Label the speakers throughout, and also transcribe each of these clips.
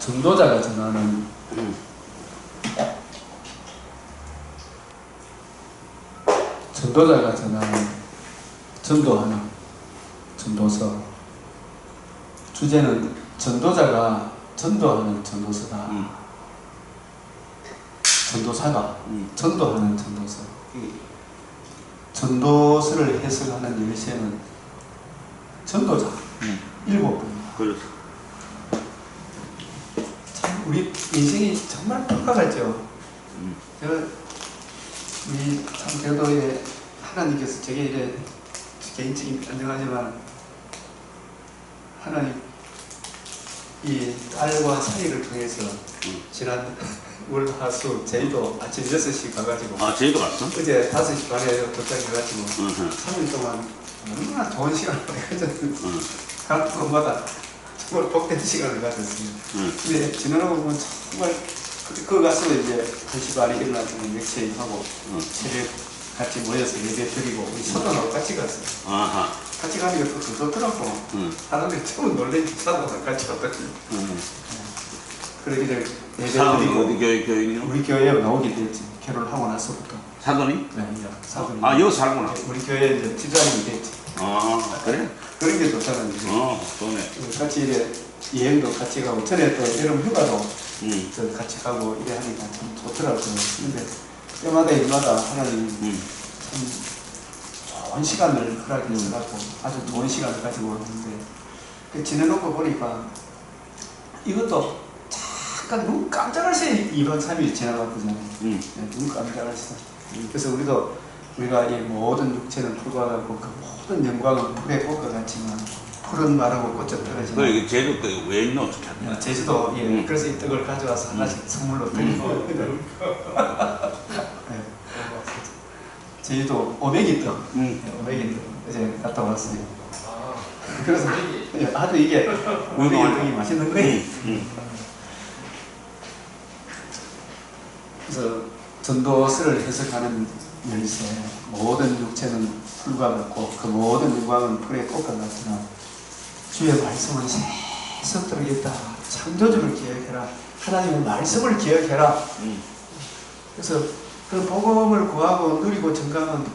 Speaker 1: 전도자가 전하는 전도자가 전하는 전도하는 전도서. 주제는 전도자가 전도하는 전도서다. 전도사가 전도하는 전도서. 전도서를 해석하는 열쇠는 전도자 7분입니다.
Speaker 2: 그렇죠.
Speaker 1: 참 우리 인생이 정말 똑같죠. 우리 참 그래도 하나님께서 제게 이래 개인적인 안정하지만 하나님 이 딸과 사이를 통해서 지난 월, 화, 수, 제주도 아침 6시 가가지고
Speaker 2: 제주도 갔어?
Speaker 1: 어제 5시 반에 도착해가지고 3일 동안 얼마나 좋은 시간을 가졌는지 각 곳마다 정말 복된 시간을 가졌습니다. 근데 지나고 보면 정말 그거 가서 이제 2시 반에 일어나서 맥체하고 새벽 같이 모여서 예배 드리고 우리 사도하고 같이 갔어요. 같이 가니까 또 그렇더라고. 사람들이 처음 놀래지 사도하고 같이 왔더니 그러기를 예배 드리고
Speaker 2: 어디 교인이요?
Speaker 1: 우리 교회에 나오게 됐지. 결혼하고 나서부터.
Speaker 2: 사돈이?
Speaker 1: 네, 사돈이.
Speaker 2: 여기 살구나.
Speaker 1: 우리 교회에 이제 집사님이 됐지.
Speaker 2: 그래?
Speaker 1: 그런 게 좋잖아요.
Speaker 2: 좋네.
Speaker 1: 같이 이래 여행도 같이 가고 전에 또 여름 휴가도 저 같이 가고 이래 하니까 참 좋더라고요. 근데 때마다 일마다 하나님 참 좋은 시간을 허락해 주셔서 아주 좋은 시간을 가지고 왔는데 지내놓고 보니까 이것도 잠깐 눈 깜짝할 새에 2박 3일 지나갔거든요. 눈 깜짝할 새. 그래서 우리가 이 모든 육체는 풀과 같고 그 모든 영광은 풀에 꽃과 같지만 풀은 마르고 꽃은 떨어지는.
Speaker 2: 그 제주도 왜 있노?
Speaker 1: 제주도 그래서 이 떡을 가져와서 하나씩 선물로 드리고. 제주도 오메기 떡. 오메기 떡 어제 갔다 왔어요. 그래서 아주 이게 오메기 떡이 맛있는 거예요. 그래서 전도서를 해석하는 열쇠. 모든 육체는 풀과 같고 그 모든 영광은 풀의 꽃과 같으나 주의 말씀은 세속들을 있다. 창조주를 기억해라. 하나님의 말씀을 기억해라. 그래서 그 복음을 구하고 누리고 증강은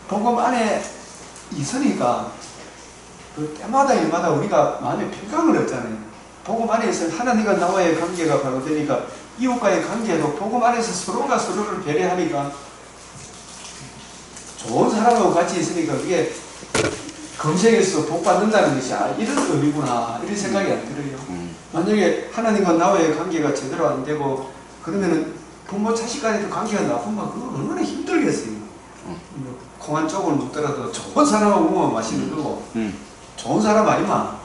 Speaker 1: 복음 안에 있으니까 그 때마다 일마다 우리가 마음의 평강을 얻잖아요. 복음 안에서 하나님과 나와의 관계가 바로 되니까 이웃과의 관계도 복음 안에서 서로가 서로를 배려하니까 좋은 사람하고 같이 있으니까 그게 검색에서 복 받는다는 것이 이런 의미구나 이런 생각이 안 들어요. 만약에 하나님과 나와의 관계가 제대로 안 되고 그러면은 부모 자식 간에도 관계가 나쁘면 그거 얼마나 힘들겠어요. 콩 한 쪽을 묻더라도 좋은 사람하고 먹으면 맛있는 거고 좋은 사람 아니면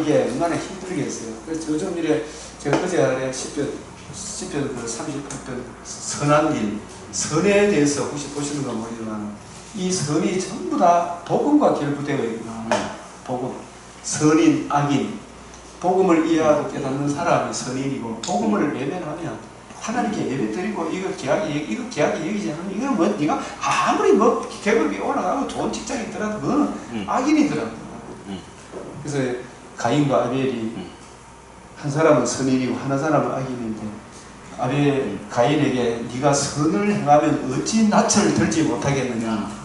Speaker 1: 이게 얼마나 힘들겠어요. 그래서 요즘 일에 제가 어제 아래 10편 그 38편 선한 일, 선에 대해서 혹시 보시는 건 모르지만 이 선이 전부 다 복음과 결부되어 있구나. 복음, 선인, 악인, 복음을 이해하고 깨닫는 사람이 선인이고 복음을 외면하면 하나님께 예배드리고 이거 계약이 얘기지 않으면 이거는 뭐 네가 아무리 뭐 계급이 올라가고 좋은 직장이 있더라도 그거는 악인이더라고. 그래서 가인과 아벨이 한 사람은 선인이고 한 사람은 악인인데 가인에게 네가 선을 행하면 어찌 낯을 들지 못하겠느냐.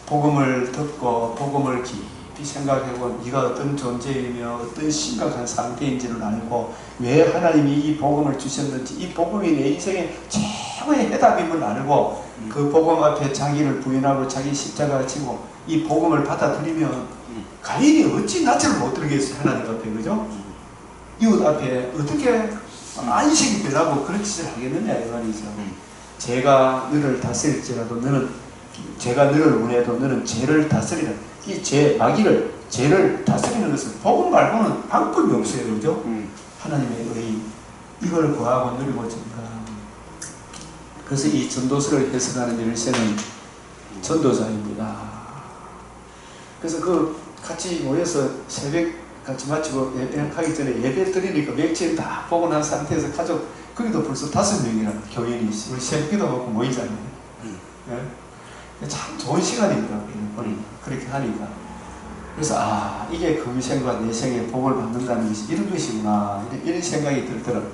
Speaker 1: 복음을 듣고 복음을 깊이 생각하고 네가 어떤 존재이며 어떤 심각한 상태인지를 알고 왜 하나님이 이 복음을 주셨는지 이 복음이 내 인생의 최고의 해답임을 알고 그 복음 앞에 자기를 부인하고 자기 십자가를 지고 이 복음을 받아들이면 가인이 어찌 낯을 못 들겠어요. 하나님 앞에. 그죠? 이웃 앞에 어떻게 안식이 되라고 그런 짓을 하겠느냐 이 말이죠. 제가 너를 다스릴지라도 제가 너를 원해도 너는 죄를 다스리라. 이 죄, 마귀를, 죄를 다스리는 것은 복음 말고는 방법이 없어요. 그죠? 하나님의 의, 이걸 구하고 누리고 증가하고. 그래서 이 전도서를 해석하는 열쇠는 전도자입니다. 그래서 같이 모여서 새벽 같이 마치고 예배하기 전에 예배 드리니까 맥주를 다 보고 난 상태에서 가족, 거기도 벌써 5명이나 교인이 우리 새벽기도 먹고 모이잖아요. 네? 참 좋은 시간이더라고요. 그렇게 하니까. 그래서 이게 금생과 내생의 복을 받는다는 것이 이런 것이구나 이런 생각이 들더라고요.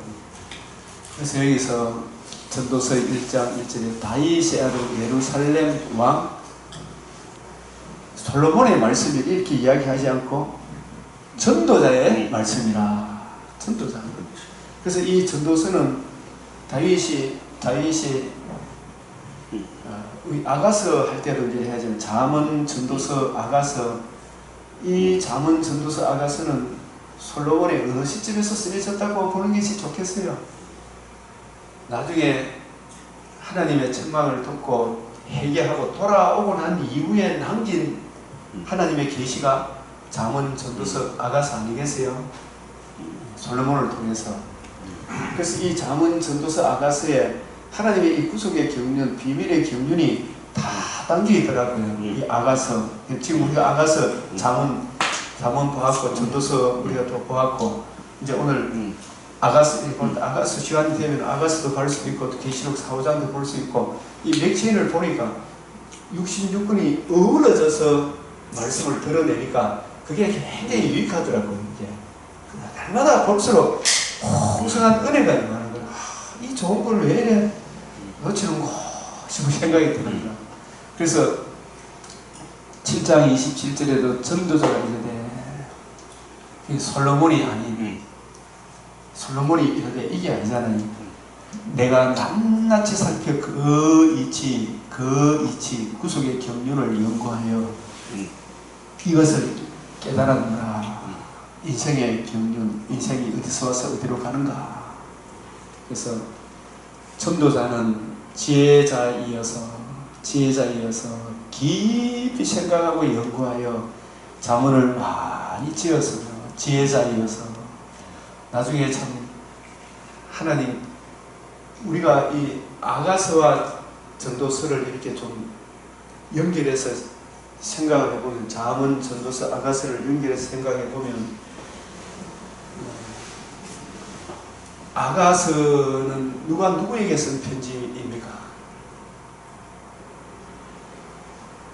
Speaker 1: 그래서 여기서 전도서 1장 1절에 다윗의 아들 예루살렘 왕 솔로몬의 말씀을 이렇게 이야기하지 않고 전도자의 말씀이라. 전도자. 그래서 이 전도서는 다윗이 우리 아가서 할 때도 이제 해야지만 잠언 전도서 아가서, 이 잠언 전도서 아가서는 솔로몬의 어느 시점에서 쓰여졌다고 보는 것이 좋겠어요. 나중에 하나님의 책망을 듣고 회개하고 돌아오고 난 이후에 남긴 하나님의 계시가 잠언 전도서 아가서 아니겠어요? 솔로몬을 통해서. 그래서 이 잠언 전도서 아가서에 하나님의 이 구속의 경륜, 비밀의 경륜이 다 담겨 있더라고요. 이 아가서. 지금 우리가 아가서 잠언 보았고 전도서 우리가 또 보았고, 이제 오늘 아가서 시간이 되면 아가서도 볼 수도 있고 계시록 4~5장도 볼 수 있고, 이 맥체인을 보니까 66권이 어우러져서 말씀을 드러내니까 그게 굉장히 유익하더라고요. 이게 날마다 볼수록 풍성한 은혜가 임하는 거예요. 이 좋은 걸 왜 이래 놓치는 거 싶은 생각이 듭니다. 그래서 7장 27절에도 전도자가 이르되, 솔로몬이 아닌 솔로몬이 이르되 이게 아니잖아요. 내가 낱낱이 살펴 그 이치 구속의 경륜을 연구하여 이것을 깨달았노라. 인생의 경륜, 인생이 어디서 와서 어디로 가는가. 그래서 전도자는 지혜자이어서 깊이 생각하고 연구하여 자문을 많이 지어서 지혜자이어서 나중에 참 하나님, 우리가 이 아가서와 전도서를 이렇게 좀 연결해서 생각을 해보면, 잠언, 전도서, 아가서를 연결해서 생각해보면, 아가서는 누가 누구에게 쓴 편지입니까?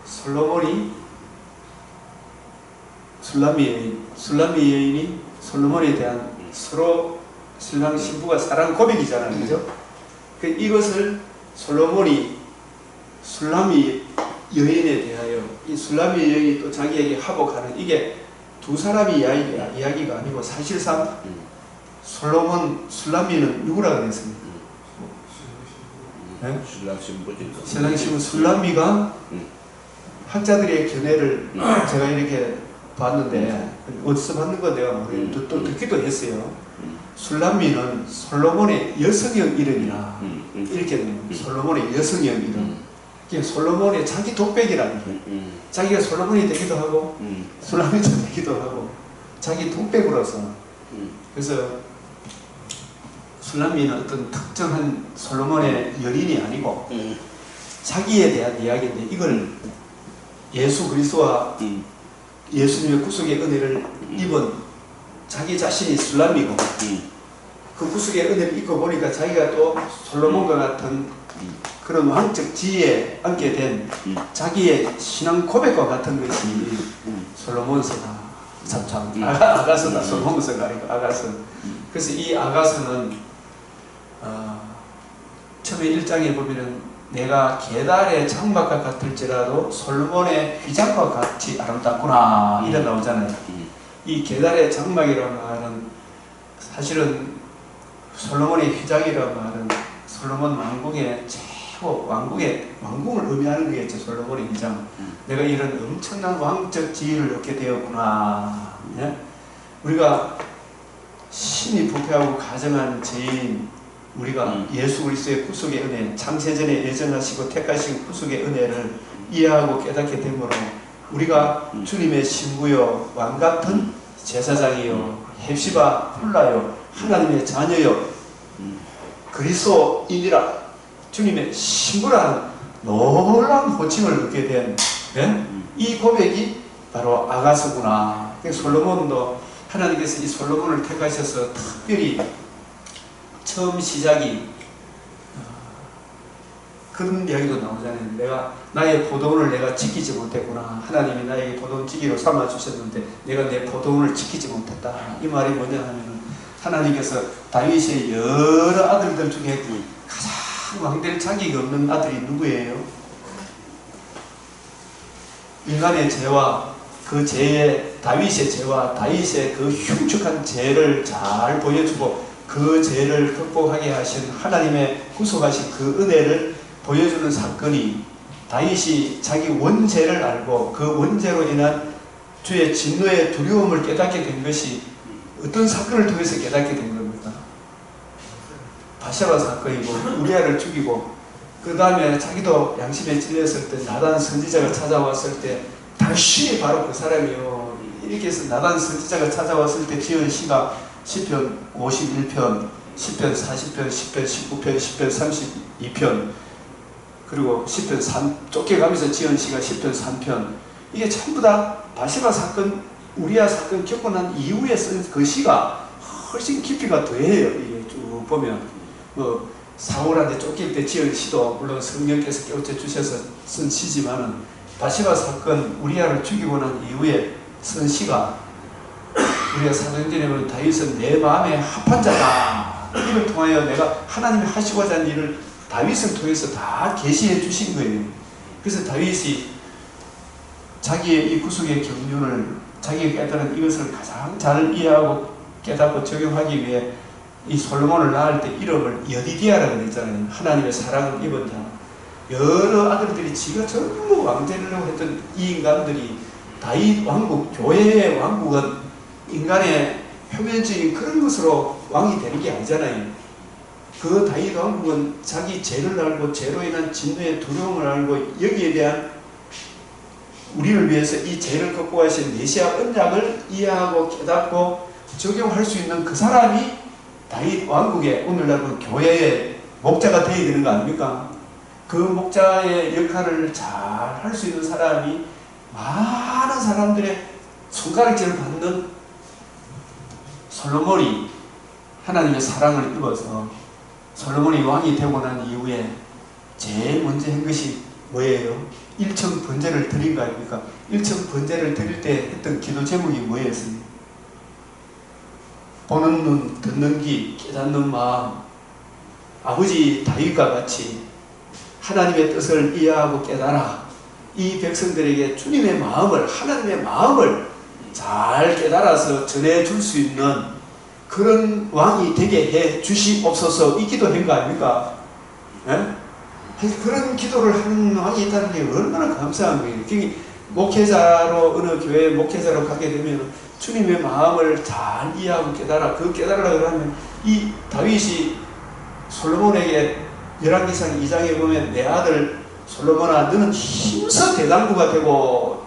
Speaker 1: 솔로몬이 술람미 여인이 솔로몬에 대한 서로 신랑 신부가 사랑 고백이잖아요, 그죠? 이것을 솔로몬이 술람미 여인에 대하여, 이 술람미 여인이 또 자기에게 하복하는, 이게 두 사람이 이야기가 아니고 사실상 술람미는 누구라고 그랬습니까? 네? 신랑 신부 술람미가 학자들의 견해를 제가 이렇게 봤는데, 어디서 봤는 건 내가 모르겠는데 또 듣기도 했어요. 술람미는 솔로몬의 여성형 이름이라 이렇게 됩니다. 솔로몬의 여성형 이름. 솔로몬의 자기 독백이라는 게, 자기가 솔로몬이 되기도 하고 술람미도 되기도 하고 자기 독백으로서. 그래서 술람미는 어떤 특정한 솔로몬의 여인이 아니고 자기에 대한 이야기인데, 이걸 예수 그리스도와 예수님의 구속의 은혜를 입은 자기 자신이 술람미고, 그 구속의 은혜를 입고 보니까 자기가 또 솔로몬과 같은 그런 왕적 지혜에 앉게 된 자기의 신앙 고백과 같은 것이 솔로몬서다. 참 아가서다. 솔로몬서가 아니고 아가서. 그래서 이 아가서는 처음에 1장에 보면은 내가 계달의 장막과 같을지라도 솔로몬의 휘장과 같이 아름답구나 이래 나오잖아요. 이 계달의 장막이라는 말은 사실은 솔로몬의 휘장이라는 말은 솔로몬 왕궁의 최고 왕궁을 의미하는 거겠죠. 솔로몬의 휘장. 내가 이런 엄청난 왕적 지위를 얻게 되었구나. 예? 우리가 신이 부패하고 가정한 죄인, 우리가 예수 그리스도의 구속의 은혜, 창세전에 예정하시고 택하신 구속의 은혜를 이해하고 깨닫게 되므로 우리가 주님의 신부요, 왕같은 제사장이요, 헵시바 훌라요, 하나님의 자녀요, 그리스도인이라 주님의 신부라는 놀라운 호칭을 얻게 된 이 고백이 바로 아가서구나. 솔로몬도 하나님께서 이 솔로몬을 택하셔서 특별히 처음 시작이 그런 이야기도 나오잖아요. 내가 나의 포도원을 내가 지키지 못했구나. 하나님이 나에게 포도원 지키로 삼아 주셨는데 내가 내 포도원을 지키지 못했다. 이 말이 뭐냐 하면은 하나님께서 다윗의 여러 아들들 중에 가장 왕될 자격이 없는 아들이 누구예요? 인간의 죄와 그 죄의 다윗의 죄와 다윗의 그 흉측한 죄를 잘 보여주고 그 죄를 극복하게 하신 하나님의 구속하신 그 은혜를 보여주는 사건이 다윗이 자기 원죄를 알고 그 원죄로 인한 주의 진노의 두려움을 깨닫게 된 것이 어떤 사건을 통해서 깨닫게 된 겁니까? 바세바 사건이고 우리아를 죽이고 그 다음에 자기도 양심에 찔렸을 때 나단 선지자가 찾아왔을 때 당신이 바로 그 사람이요. 이렇게 해서 나단 선지자가 찾아왔을 때 지은 시가 시편 51편, 시편 40편, 시편 19편, 시편 32편 그리고 시편 3 쫓겨가면서 지은 시가 시편 3편 이게 전부 다 바세바 사건, 우리아 사건 겪고 난 이후에 쓴 그 시가 훨씬 깊이가 더해요. 이게 쭉 보면 뭐 사울한테 쫓길 때 지은 시도 물론 성령께서 깨우쳐 주셔서 쓴 시지만은 바세바 사건 우리아를 죽이고 난 이후에 쓴 시가 우리가 사도행전에 보면 다윗은 내 마음에 합한 자다. 이를 통하여 내가 하나님이 하시고자 하는 일을 다윗을 통해서 다 계시해 주신 거예요. 그래서 다윗이 자기의 이 구속의 경륜을 자기가 깨달은 이것을 가장 잘 이해하고 깨닫고 적용하기 위해 이 솔로몬을 낳을 때 이름을 여디디아라고 했잖아요. 하나님의 사랑을 입은 자. 여러 아들들이 지가 전부 왕되려고 했던 이 인간들이 다윗 왕국, 교회의 왕국은 인간의 표면적인 그런 것으로 왕이 되는 게 아니잖아요. 그 다윗 왕국은 자기 죄를 알고 죄로 인한 진노의 두려움을 알고 여기에 대한 우리를 위해서 이 죄를 극복하신 메시아 언약을 이해하고 깨닫고 적용할 수 있는 그 사람이 다윗 왕국의 오늘날 그 교회의 목자가 되어야 되는 거 아닙니까? 그 목자의 역할을 잘 할 수 있는 사람이 많은 사람들의 손가락질을 받는 솔로몬이 하나님의 사랑을 입어서 솔로몬이 왕이 되고 난 이후에 제일 먼저 한 것이 뭐예요? 일천 번제를 드린 거 아닙니까? 일천 번제를 드릴 때 했던 기도 제목이 뭐였습니까? 보는 눈, 듣는 귀, 깨닫는 마음, 아버지 다윗과 같이 하나님의 뜻을 이해하고 깨달아 이 백성들에게 주님의 마음을, 하나님의 마음을 잘 깨달아서 전해줄 수 있는 그런 왕이 되게 해 주시옵소서 이 기도한 거 아닙니까? 예? 그런 기도를 하는 왕이 있다는 게 얼마나 감사한 거예요. 목회자로 어느 교회 목회자로 가게 되면 주님의 마음을 잘 이해하고 깨달아 그 깨달으려고 하면 이 다윗이 솔로몬에게 열왕기상 2장에 보면 내 아들 솔로몬아 너는 힘써 대장부가 되고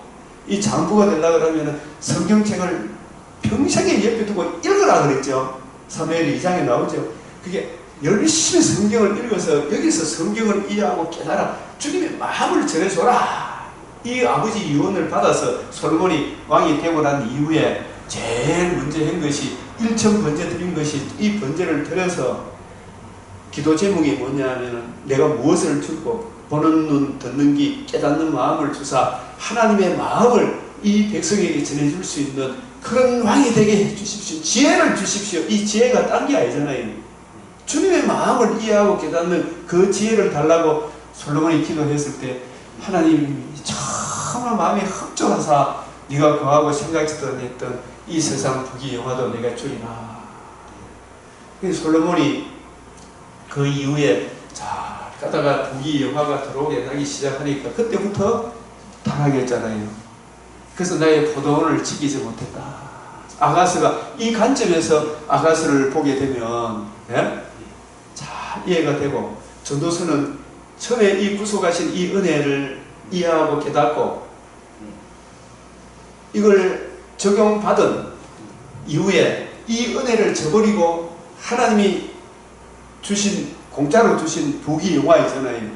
Speaker 1: 이 장부가 되려고 하면 성경책을 평생에 옆에 두고 읽으라 그랬죠. 사무엘 2장에 나오죠. 그게 열심히 성경을 읽어서 여기서 성경을 이해하고 깨달아 주님의 마음을 전해줘라. 이 아버지 유언을 받아서 솔로몬이 왕이 되고 난 이후에 제일 먼저 한 것이 일천 번제 드린 것이 이 번제를 드려서 기도 제목이 뭐냐면 내가 무엇을 주고 보는 눈 듣는 귀 깨닫는 마음을 주사 하나님의 마음을 이 백성에게 전해줄 수 있는 그런 왕이 되게 해주십시오. 지혜를 주십시오. 이 지혜가 딴 게 아니잖아요. 주님의 마음을 이해하고 깨닫는 그 지혜를 달라고 솔로몬이 기도했을 때 하나님이 정말 마음이 흡족하사 네가 거하고 생각지도 했던 이 세상 부귀 영화도 내가 주리라. 솔로몬이 그 이후에 잘 가다가 부귀 영화가 들어오게 하기 시작하니까 그때부터 타락했잖아요. 그래서 나의 포도원을 지키지 못했다. 아가스가 이 관점에서 아가스를 보게 되면 예? 잘 이해가 되고 전도서는 처음에 이 구속하신 이 은혜를 이해하고 깨닫고 이걸 적용받은 이후에 이 은혜를 저버리고 하나님이 주신 공짜로 주신 부귀 영화이잖아요.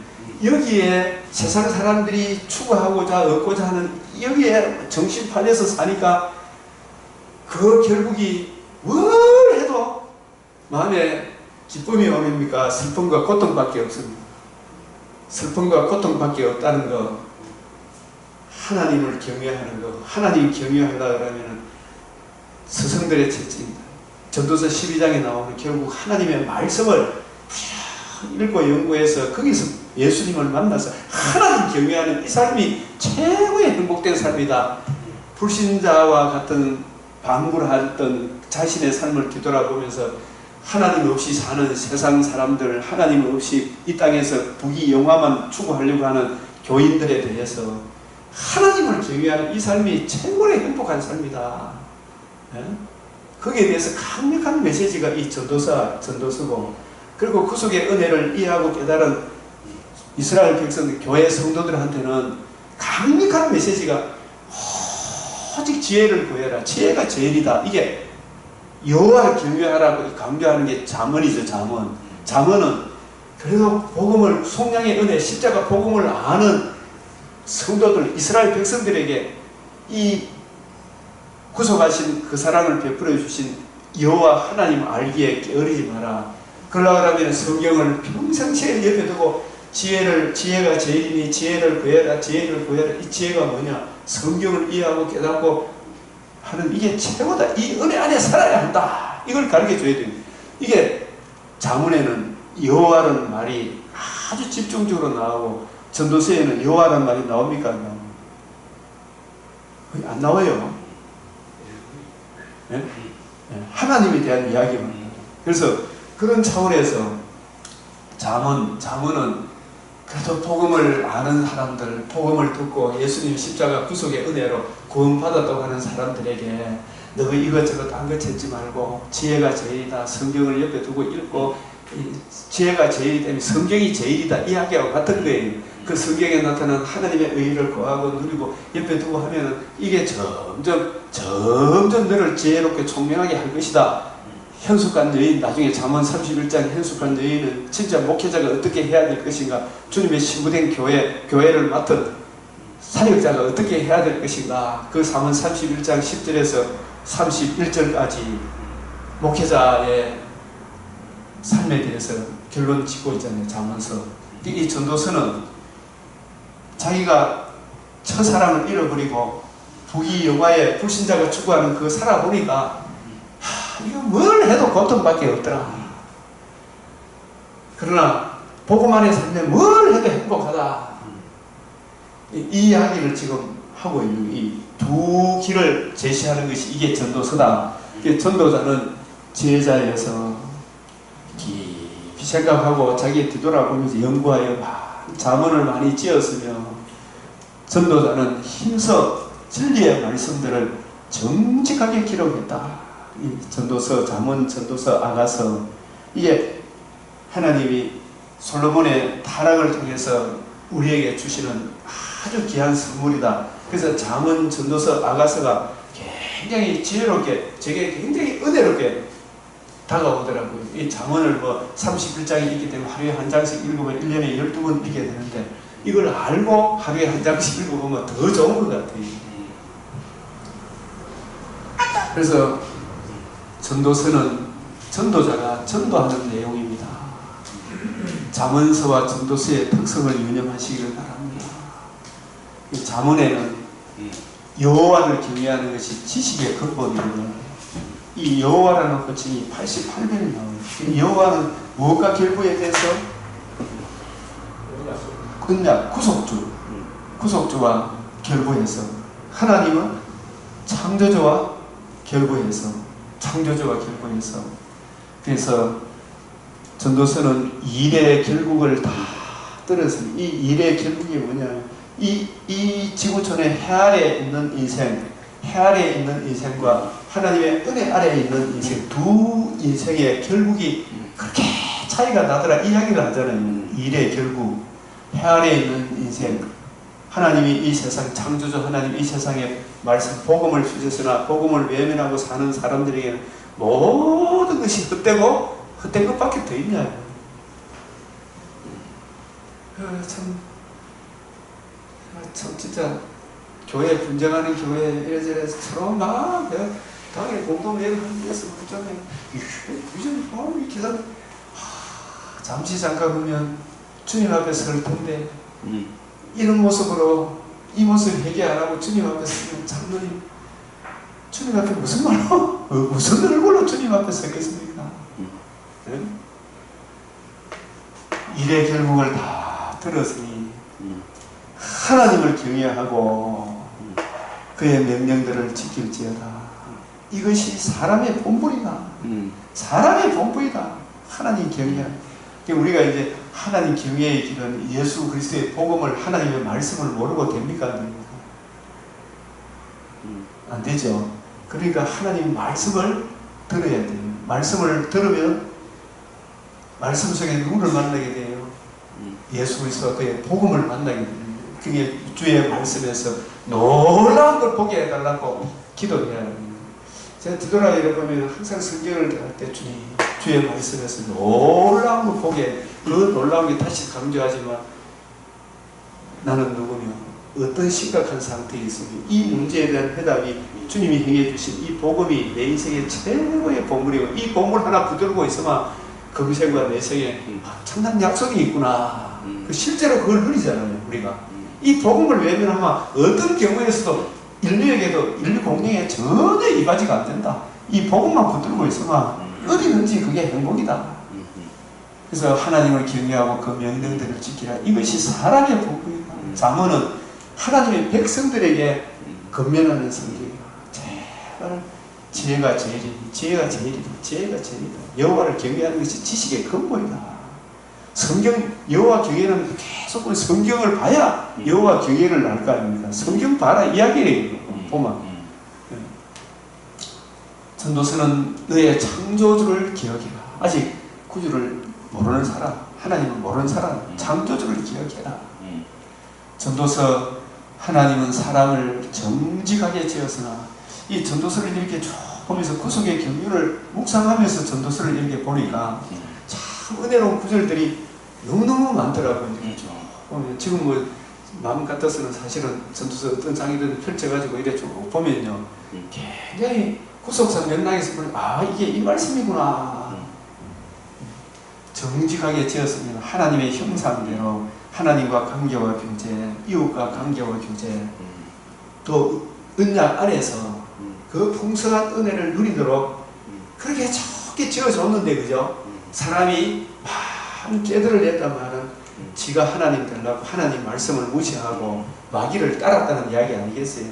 Speaker 1: 여기에 세상 사람들이 추구하고자 얻고자 하는 여기에 정신 팔려서 사니까 그 결국이 뭘 해도 마음에 기쁨이 옵니까? 슬픔과 고통밖에 없습니다. 슬픔과 고통밖에 없다는 거, 하나님을 경외하는 거, 하나님 경외하려고 그러면 스승들의 채찍입니다. 전도서 12장에 나오는 결국 하나님의 말씀을 읽고 연구해서 거기서 예수님을 만나서 하나님 경외하는 이 삶이 최고의 행복된 삶이다. 불신자와 같은 방불하던 자신의 삶을 뒤돌아보면서 하나님 없이 사는 세상 사람들, 하나님 없이 이 땅에서 부귀 영화만 추구하려고 하는 교인들에 대해서 하나님을 경외하는 이 삶이 최고의 행복한 삶이다. 예? 거기에 대해서 강력한 메시지가 이 전도서고, 그리고 그 속의 은혜를 이해하고 깨달은 이스라엘 백성, 교회 성도들한테는 강력한 메시지가 오직 지혜를 구해라. 지혜가 제일이다. 이게 여호와를 경외하라고 강조하는 게 잠언이죠. 잠언은 그래도 복음을, 속량의 은혜, 십자가 복음을 아는 성도들, 이스라엘 백성들에게 이 구속하신 그 사랑을 베풀어 주신 여호와 하나님 알기에 게으르지 마라. 그러려면 성경을 평상시에 옆에 두고 지혜가 제일이니 지혜를 구해라. 이 지혜가 뭐냐? 성경을 이해하고 깨닫고 하는 이게 최고다. 이 은혜 안에 살아야 한다. 이걸 가르쳐줘야 돼요. 이게 잠언에는 여호와라는 말이 아주 집중적으로 나오고, 전도서에는 여호와라는 말이 나옵니까? 안 나옵니까? 거의 안 나와요. 네? 하나님에 대한 이야기만. 그래서 그런 차원에서 잠언은 그래도 복음을 아는 사람들, 복음을 듣고 예수님 십자가 구속의 은혜로 구원받았다고 하는 사람들에게 너 이것저것 안 거쳤지 말고 지혜가 제일이다. 성경을 옆에 두고 읽고 지혜가 제일이 되면 성경이 제일이다. 이야기하고 같은 거예요. 그 성경에 나타난 하나님의 의의를 구하고 누리고 옆에 두고 하면은 이게 점점 너를 지혜롭게 총명하게 할 것이다. 현숙한 여인, 나중에 잠언 31장 현숙한 여인은 진짜 목회자가 어떻게 해야 될 것인가, 주님의 신부된 교회를 맡은 사역자가 어떻게 해야 될 것인가, 그 잠언 31장 10절에서 31절까지 목회자의 삶에 대해서 결론 짓고 있잖아요. 잠언서. 이 전도서는 자기가 첫사랑을 잃어버리고 부귀 영화에 불신자가 추구하는 그 살아보니까 이거 뭘 해도 고통밖에 없더라. 그러나 복음 안에 살면 뭘 해도 행복하다. 이 이야기를 지금 하고 있는 이 두 길을 제시하는 것이 이게 전도서다. 전도자는 지혜자여서 깊이 생각하고 자기 뒤돌아보면서 연구하여 잠언을 많이 지었으며, 전도자는 힘써 진리의 말씀들을 정직하게 기록했다. 이 전도서, 잠언, 전도서, 아가서, 이게 하나님이 솔로몬의 타락을 통해서 우리에게 주시는 아주 귀한 선물이다. 그래서 잠언, 전도서, 아가서가 굉장히 지혜롭게, 제게 굉장히 은혜롭게 다가오더라고요. 이 잠언을 31장이 있기 때문에 하루에 한 장씩 읽으면 1년에 12번 읽게 되는데, 이걸 알고 하루에 한 장씩 읽어보면 더 좋은 것 같아요. 그래서 전도서는 전도자가 전도하는 내용입니다. 잠언서와 전도서의 특성을 유념하시기를 바랍니다. 이 잠언에는 여호와를 경외하는 것이 지식의 근본이고요. 이 여호와라는 호칭이 88번이 나와요. 이 여호와는 무엇과 결부에 대해서? 언약, 구속주와 결부해서, 하나님은 창조주와 결부해서, 그래서 전도서는 일의 결국을 다 떨어서, 이 일의 결국이 뭐냐, 이 지구촌의 해 아래에 있는 인생과 하나님의 은혜 아래에 있는 인생, 두 인생의 결국이 그렇게 차이가 나더라 이야기를 하잖아요. 일의 결국, 해 아래에 있는 인생, 하나님이 이 세상 창조주 하나님 이 세상에 말씀 복음을 주셨으나 복음을 외면하고 사는 사람들에게는 모든 것이 헛되고 헛된 것밖에 더 있냐. 참 진짜 교회 분쟁하는 교회 이래저래 서로 막 당연히 공동회의에서 부정해 이렇게 잠시 잠깐 보면 주님 앞에 설 텐데 이런 모습으로 이 모습 회개 안 하고 주님 앞에 서면 장로님 주님 앞에 무슨 말로 무슨 얼굴로 주님 앞에 서겠습니까? 네? 일의 결국을 다 들었으니 하나님을 경외하고 그의 명령들을 지킬지어다. 이것이 사람의 본분이다. 사람의 본분이다. 하나님 경외. 우리가 이제 하나님 경외의 길은 예수 그리스도의 복음을 하나님의 말씀을 모르고 됩니까? 안 됩니까? 안 되죠. 그러니까 하나님 말씀을 들어야 돼요. 말씀을 들으면 말씀 속에 누구를 만나게 돼요? 예수 그리스도와 그의 복음을 만나게 됩니다. 그게 주의 말씀에서 놀라운 걸 보게 해달라고 기도해야 합니다. 제가 뒤돌아보면 항상 성경을 할 때 주의 말씀에서 놀라운 걸 보게, 그 놀라운 게 다시 강조하지만 나는 누구며 어떤 심각한 상태에 있으며 이 문제에 대한 해답이 주님이 행해 주신 이 복음이 내 인생의 최고의 보물이고 이 보물 하나 붙들고 있으면 금생과 내생에 참난 약속이 있구나. 실제로 그걸 누리잖아요. 우리가 이 복음을 외면하면 어떤 경우에서도 인류에게도 인류 공동에 전혀 이바지가 안 된다. 이 복음만 붙들고 있으면 어디든지 그게 행복이다. 그래서 하나님을 경외하고 그 명령들을 지키라. 이것이 사람의 복음이다. 잠언은 하나님의 백성들에게 건면하는 성경이다. 제발 지혜가 제일이다. 지혜가 제일이다. 지혜가 제일이다. 여호와를 경외하는 것이 지식의 근본이다. 성경 여호와 경외는 계속 성경을 봐야 여호와 경외를 알 거 아닙니까? 성경 봐라 이야기를 보면 전도서는 너의 창조주를 기억해라. 아직 구주를 모르는 사람, 하나님을 모르는 사람, 창조주를 기억해라. 전도서 하나님은 사람을 정직하게 지었으나 이 전도서를 이렇게 쭉 보면서 구속의 경륜을 묵상하면서 전도서를 이렇게 보니까 참 은혜로운 구절들이 너무너무 많더라고요. 지금 뭐 마음 같아서는 사실은 전도서 어떤 장이든 펼쳐가지고 이래 쭉 보면요 굉장히 구속사 맥락에서 보면 이게 이 말씀이구나. 정직하게 지었으면 하나님의 형상대로 하나님과 관계와 교제, 이웃과 관계와 교제, 또 언약 안에서 그 풍성한 은혜를 누리도록 그렇게 좋게 지어줬는데, 그죠? 사람이 많은 죄들을 냈다마는 지가 하나님 되려고 하나님 말씀을 무시하고 마귀를 따랐다는 이야기 아니겠어요?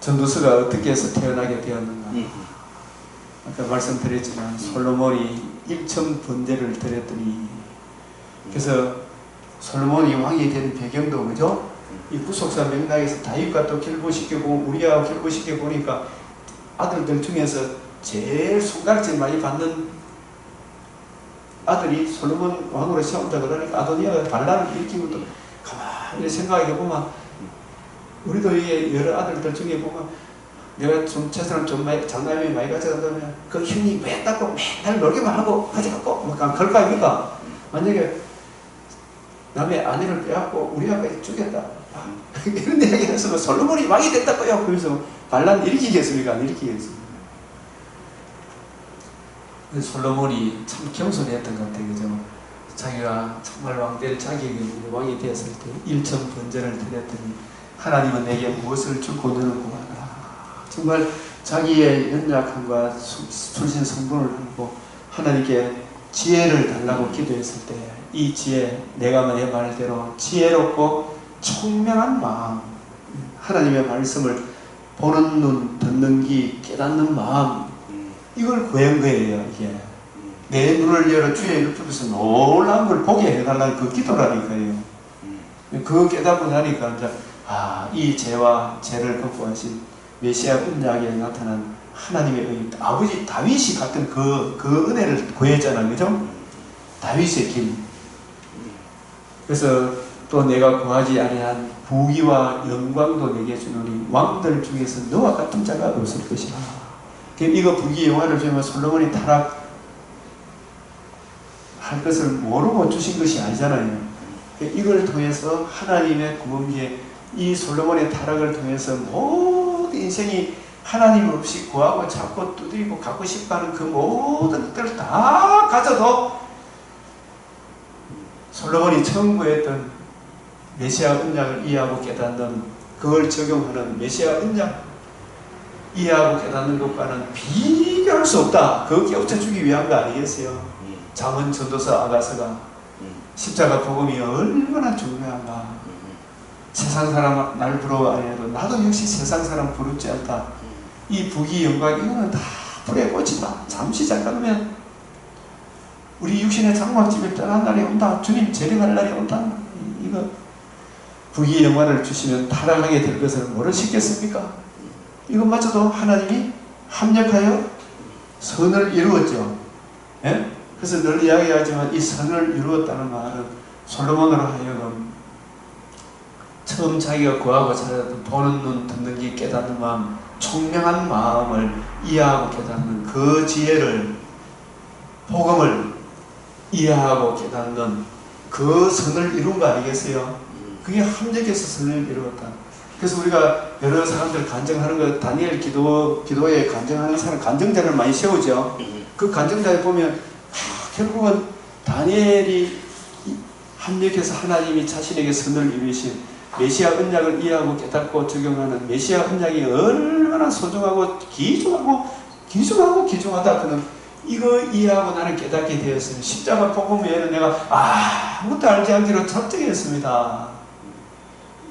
Speaker 1: 전도서가 어떻게 해서 태어나게 되었는가? 아까 말씀드렸지만 솔로몬이 1천 번제를 드렸더니, 그래서 솔로몬이 왕이 된 배경도, 그죠? 이 구속사 맥락에서 다윗과 또 결부시켜보고 우리와 결부시켜보니까 아들들 중에서 제일 손가락질 많이 받는 아들이 솔로몬 왕으로 세운다 그러니까 아도니아가 반란을 일으키고, 또 가만히 생각해보면 우리도 이 여러 아들들 중에 보면 내가 좀 재산을 좀 많이 장남이 많이 가져간다면 그 형이 왜 닦고 맨날 놀기만 하고 가져갖고 뭐 그럴 거 아닙니까? 만약에 남의 아내를 빼앗고 우리 아빠에 죽였다 이런 얘기 했으면 솔로몬이 왕이 됐다고요. 그래서 반란 일으키겠습니까? 안 일으키겠습니까? 솔로몬이 참 겸손했던 것 같아요. 그죠? 자기가 정말 왕 될 자격이 있는 왕이 되었을 때 1천 번제를 드렸더니 하나님은 내게 무엇을 주고 너는 구하라. 정말 자기의 연약함과 출신 성분을 알고 하나님께 지혜를 달라고 기도했을 때 이 지혜, 내가 내 말대로 지혜롭고 총명한 마음, 하나님의 말씀을 보는 눈, 듣는 귀, 깨닫는 마음, 이걸 구한 거예요. 이게 내 눈을 열어 주의 옆에서 놀라운 걸 보게 해달라는 그 기도라니까요. 그거 깨닫고 나니까 이제 이 죄와 죄를 극복하신 메시아 언약에 나타난 하나님의 의, 아버지 다윗이 같은 그 은혜를 구했잖아요. 그죠? 다윗의 길. 그래서 또 내가 구하지 아니한 부귀와 영광도 내게 주노니 왕들 중에서 너와 같은 자가 없을 것이라. 이거 부귀 영화를 주면 솔로몬이 타락할 것을 모르고 주신 것이 아니잖아요. 이걸 통해서 하나님의 구원기에 이 솔로몬의 타락을 통해서 모든 인생이 하나님 없이 구하고 찾고 두드리고 갖고 싶어하는 그 모든 것들을 다 가져도 솔로몬이 처음 구했던 메시아 언약을 이해하고 깨닫는, 그걸 적용하는 메시아 언약 이해하고 깨닫는 것과는 비교할 수 없다. 그거 깨우쳐주기 위한 거 아니겠어요? 잠언 전도서 아가서가 십자가 복음이 얼마나 중요한가. 세상 사람 날 부러워 아니해도 나도 역시 세상 사람 부럽지 않다. 이 부귀 영광 이거는 다 불의 꽃이다. 잠시 잠깐만 우리 육신의 장막집에 떠난 날이 온다. 주님 재림할 날이 온다. 이거 부귀 영광을 주시면 타락하게 될 것을 모르시겠습니까? 이것마저도 하나님이 합력하여 선을 이루었죠. 예? 그래서 늘 이야기하지만 이 선을 이루었다는 말은 솔로몬으로 하여금 처음 자기가 구하고 찾았던 보는 눈, 듣는 귀, 깨닫는 마음, 총명한 마음을 이해하고 깨닫는 그 지혜를, 복음을 이해하고 깨닫는 그 선을 이룬 거 아니겠어요? 그게 합력해서 선을 이루었다. 그래서 우리가 여러 사람들 간증하는 거, 다니엘 기도에 간증하는 사람, 간증자를 많이 세우죠. 그 간증자에 보면 결국은 다니엘이 합력해서 하나님이 자신에게 선을 이루신 메시아 언약을 이해하고 깨닫고 적용하는 메시아 언약이 얼마나 소중하고 귀중하다. 그는 이거 이해하고 나는 깨닫게 되었어요. 십자가 복음 외에는 내가 아무것도 알지 않기로 작정했습니다.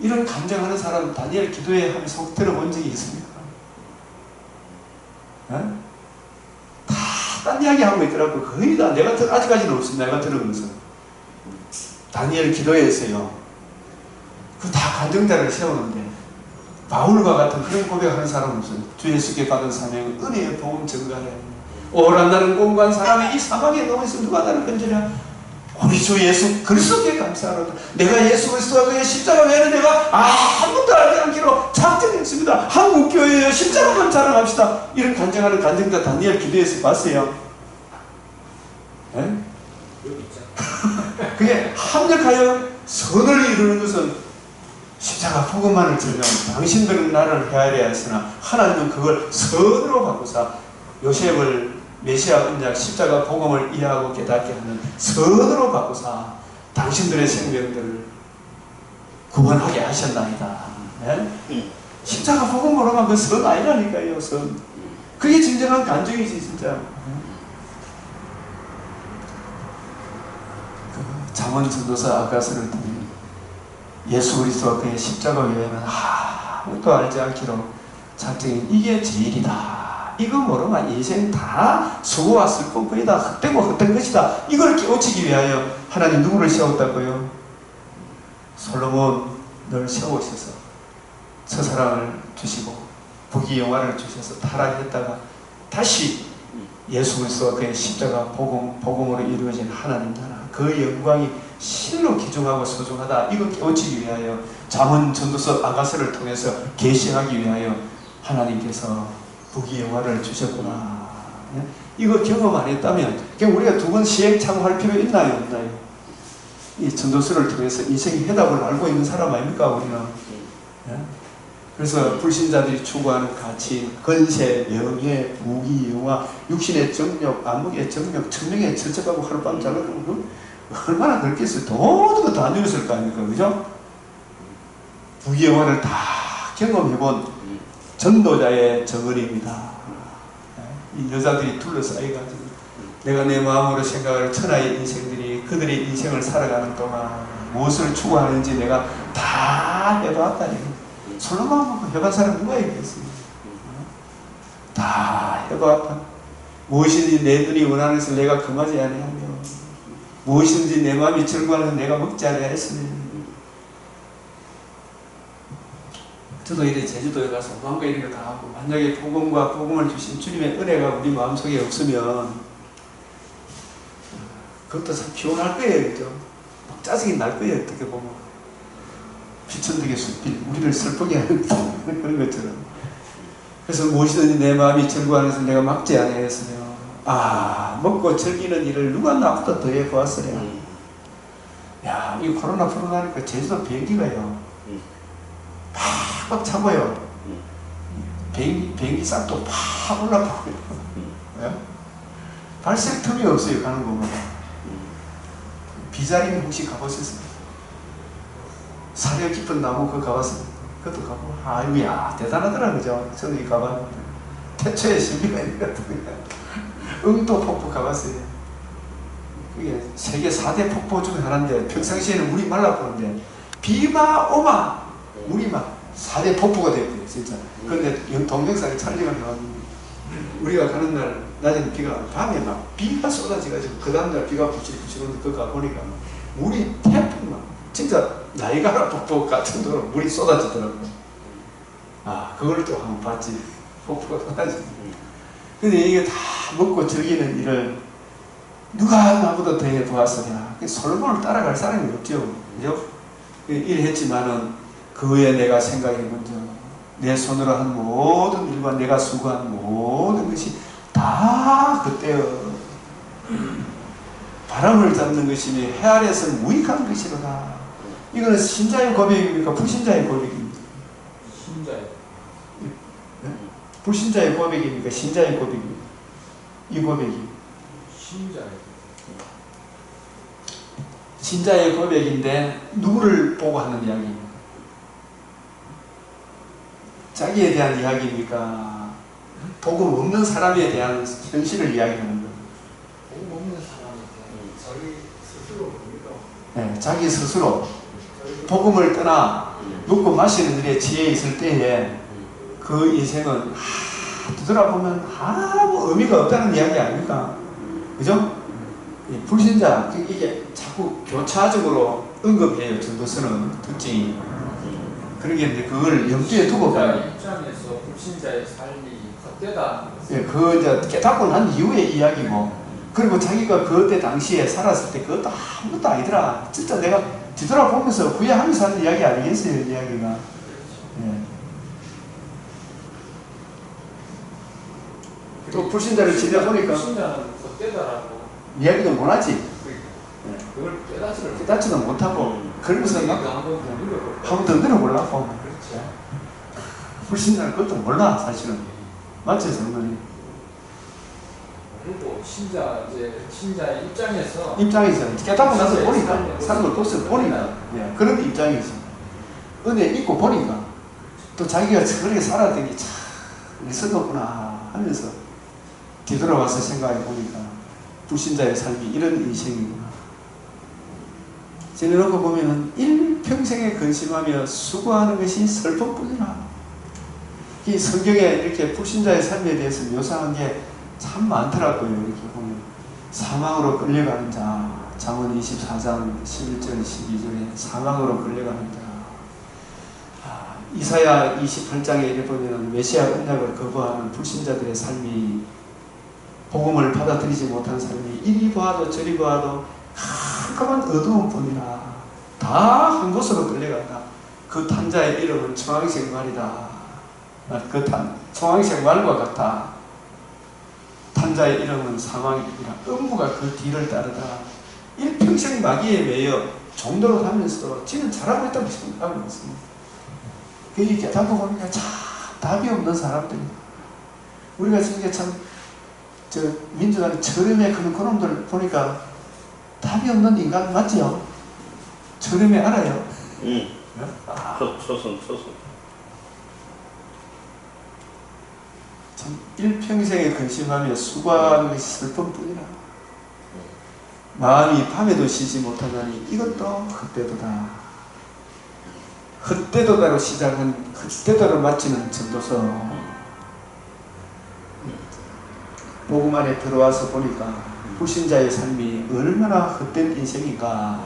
Speaker 1: 이런 간증하는 사람 다니엘 기도에 한번 속 들어본 적이 있습니까? 네? 딴 이야기 하고 있더라고. 거의 다 내가 아직까지는 없습니다. 내가 들은 것은 다니엘 기도에서요. 그 다 간증자를 세우는데 바울과 같은 그런 고백하는 사람은 없어요. 주 예수께 받은 사명은 은혜의 복음 전가해. 오란다는 공간 사람이 이 사막에 놓여서 누가 나를 건지랴. 우리 주 예수 그리스도께 감사하노다. 내가 예수 그리스도와 그의 십자가 외에는 내가 아무것도 알지 않기로 작정했습니다. 한국교회에 십자가만 자랑합시다. 이런 간증하는 간증자 다니엘 기도에서 봤어요. 네? 그게 합력하여 선을 이루는 것은 십자가 복음만을 들면 당신들은 나를 헤아려야 했으나 하나님은 그걸 선으로 바꾸사 요셉을 메시아 언약 십자가 복음을 이해하고 깨닫게 하는 선으로 바꾸사 당신들의 생명들을 구원하게 하셨나이다. 네? 십자가 복음으로만 그 선 아니라니까요. 선. 그게 진정한 간증이지 진짜. 잠언 전도서 아가서를 통해 예수 그리스도와 그의 십자가 외에는 아무것도 알지 않기로 작정인 이게 제일이다. 이거 모르면 인생 다 수고와 슬픔 거의 다 헛되고 헛된 것이다. 이걸 깨우치기 위하여 하나님 누구를 세웠다고요? 솔로몬을 세우셔서 첫사랑을 주시고 부귀 영화를 주셔서 타락했다가 다시 예수 그리스도와 그의 십자가 복음으로 이루어진 하나님 나라 그 영광이 실로 귀중하고 소중하다. 이거 깨우치기 위하여 잠언 전도서 아가서를 통해서 계시하기 위하여 하나님께서 부귀 영화를 주셨구나. 이거 경험 안 했다면 그냥 우리가 두 번 시행착오할 필요 있나요? 없나요? 이 전도서를 통해서 인생의 해답을 알고 있는 사람 아닙니까 우리는? 그래서 불신자들이 추구하는 가치, 건세, 명예, 부귀, 영화, 육신의 정력, 안목의 정력, 천명의 철저하고 하룻밤 자고 얼마나 그렇겠어요. 모두 다 누렸을 거 아닙니까? 그죠? 부귀, 영화를 다 경험해본 전도자의 정언입니다. 이 여자들이 둘러싸여가지고 내가 내 마음으로 생각할 천하의 인생들이 그들의 인생을 살아가는 동안 무엇을 추구하는지 내가 다 해봤다니. 솔로몬하고 해본 사람 누가 있겠습니까? 다 해봤다. 무엇인지 내 눈이 원하는 것을 내가 금하지 아니하며 무엇인지 내 마음이 즐거워하는 것을 내가 먹지 아니하였으니. 저도 이래 제주도에 가서 마음과 이런 거 다 하고 만약에 복음과 복음을 주신 주님의 은혜가 우리 마음속에 없으면 그것도 참 피곤할 거예요. 그죠? 막 짜증이 날 거예요. 어떻게 보면 피천득의 숲길 우리를 슬프게 하는 그런 것처럼. 그래서 무엇이든지 내 마음이 즐거워하는 것을 내가 막지 아니하였으며 먹고 즐기는 일을 누가 나보다 더 해보았으랴. 야, 이 코로나 풀어나니까 제주도 비행기가요 팍팍 차고요. 비행기 싹도 팍 올라가고요. 발색 틈이 없어요. 가는 거보다 비자림 혹시 가보셨습니까? 사려 깊은 나무 그거 가봤습니까? 그것도 가보고 아이고야 대단하더라 그죠? 저는 이 가봤는데 태초에 신비가 있는 것 같은데 응도 폭포 가봤어요. 그게 세계 4대 폭포 중에 하나인데 평상시에는 물이 말라보는데 비마 오마 물이 막 4대 폭포가 되었대요 진짜. 그런데 동영상에 촬영을 나왔는데 우리가 가는 날 낮에는 비가 밤에 막 비가 쏟아지가지고 그 다음날 비가 부실부실 오는데 그거 가보니까 물이 태풍 막 진짜 나이가라 폭포 같은 정도로 물이 쏟아지더라고요. 아 그걸 또 한번 봤지. 폭포가 쏟아지는. 근데 이게 다 먹고 즐기는 일을 누가 나보다 더 해보았으냐. 솔로몬을 따라갈 사람이 없죠. 그죠? 일했지만은 그 후에 내가 생각해본 적, 내 손으로 한 모든 일과 내가 수고한 모든 것이 다 그때요. 바람을 잡는 것이니 해 아래에서 무익한 것이로다. 이거는 신자의 고백입니까? 불신자의 고백입니까?
Speaker 3: 신자의.
Speaker 1: 네? 불신자의 고백입니까? 신자의 고백입니까? 이 고백이.
Speaker 3: 신자의.
Speaker 1: 신자의 고백인데 누구를 보고 하는 이야기입니까? 자기에 대한 이야기입니까? 복음 없는 사람에 대한 현실을 이야기하는 거예요.
Speaker 3: 복음 없는 사람한테 자기 스스로 뭡니까?
Speaker 1: 네, 자기 스스로 복음을 떠나 먹고 마시는 일에 지혜 있을 때에 그 인생은 뒤돌아보면 아무 의미가 없다는 이야기 아닙니까? 그죠? 불신자, 이게 자꾸 교차적으로 언급해요. 전도서는 특징이. 그러겠는데 그걸 염두에 두고 봐요.
Speaker 3: 입장에서 불신자의 삶이 헛되다.
Speaker 1: 예, 그 이제 깨닫고 난 이후의 이야기고, 그리고 자기가 그때 당시에 살았을 때 그것도 아무것도 아니더라. 진짜 내가 뒤돌아보면서 후회하면서 하는 이야기 아니겠어요, 이 이야기가. 예. 또 불신자를 지내보니까
Speaker 3: 불신자는 헛되다라고
Speaker 1: 이야기도 못하지.
Speaker 3: 그걸 깨닫지를
Speaker 1: 깨닫지도 못하고 그러면서 막
Speaker 3: 한번
Speaker 1: 더 들어보려고.
Speaker 3: 그렇죠.
Speaker 1: 불신자는 그것도 몰라 사실은. 맞죠, 성도님?
Speaker 3: 그리고 신자의 입장에서
Speaker 1: 깨닫고 나서 보니까 사는 걸 또 보니까 예, 그런 입장이지. 은혜 있고 보니까 또 자기가 그렇게 살았던 게 참 있었구나 하면서 뒤돌아와서 생각해 보니까 불신자의 삶이 이런 인생이구나. 지내놓고 보면은 일평생에 근심하며 수고하는 것이 슬픔뿐이라. 이 성경에 이렇게 불신자의 삶에 대해서 묘사한 게 참 많더라고요. 이렇게 보면 사망으로 끌려가는 자, 잠언 24장 11절 12절에 사망으로 끌려가는 자. 이사야 28장에 이래 보면 메시아 언약을 거부하는 불신자들의 삶이, 복음을 받아들이지 못한 삶이 이리 보아도 저리 보아도 깜깜한 어두운 뿐이라. 다 한 곳으로 끌려간다. 그 탄자의 이름은 청황색말이다. 청황색말과 같다. 탄자의 이름은 사망이라. 음부가 그 뒤를 따르다. 일평생 마귀에 매여 종도를 하면서 지는 잘하고 있다고 생각하고 있습니다. 그게 깨닫고 보니까 참 답이 없는 사람들이. 우리가 지금 참 민주당 저렴해 그런 놈들 보니까 답이 없는 인간 맞지요? 저렴해 알아요?
Speaker 2: 응. 초선.
Speaker 1: 참 일평생에 근심하며 수고하는 것이 슬픔뿐이라. 마음이 밤에도 쉬지 못하다니 이것도 헛되도다. 헛되도다로 시작한 헛되도를 마치는 전도서. 복음 안에 들어와서 보니까 불신자의 삶이 얼마나 헛된 인생인가.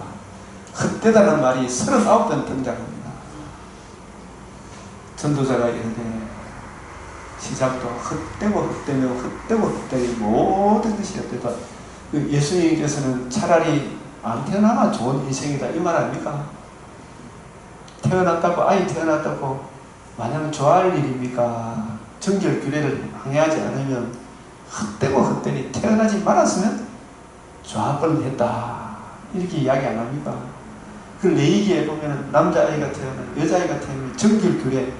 Speaker 1: 헛되다는 말이 39번 등장합니다. 전도자가 이르되 시작도 헛되니 모든 것이 헛되다. 예수님께서는 차라리 안 태어나면 좋은 인생이다 이 말 아닙니까? 아이 태어났다고 마냥 좋아할 일입니까? 정결규례를 항해하지 않으면 헛되니 태어나지 말았으면 좋을 뻔했다 이렇게 이야기 안 합니까? 그 레위기에 보면 남자아이가 태어나 여자아이가 태어나면 정결규례,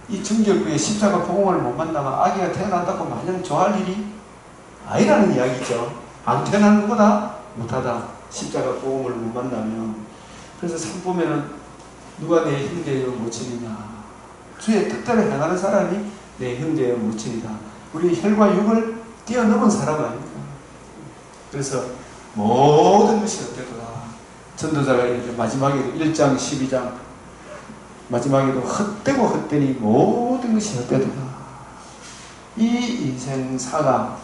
Speaker 1: 이 정결규례 십자가 복음을 못 만나면 아기가 태어난다고 마냥 좋아할 일이 아니라는 이야기죠. 안 태어나는 것보다 못하다. 십자가 복음을 못 만나면. 그래서 참 보면은 누가 내 형제여 모친이냐. 주의 뜻대로 행하는 사람이 내 형제여 모친이다. 우리 혈과 육을 뛰어넘은 사람 아닙니까? 그래서 모든 것이 어때도다. 전도자가 이렇게 마지막에도 1장 12장 마지막에도 헛되고 헛되니 모든 것이 헛되도다. 이 인생사가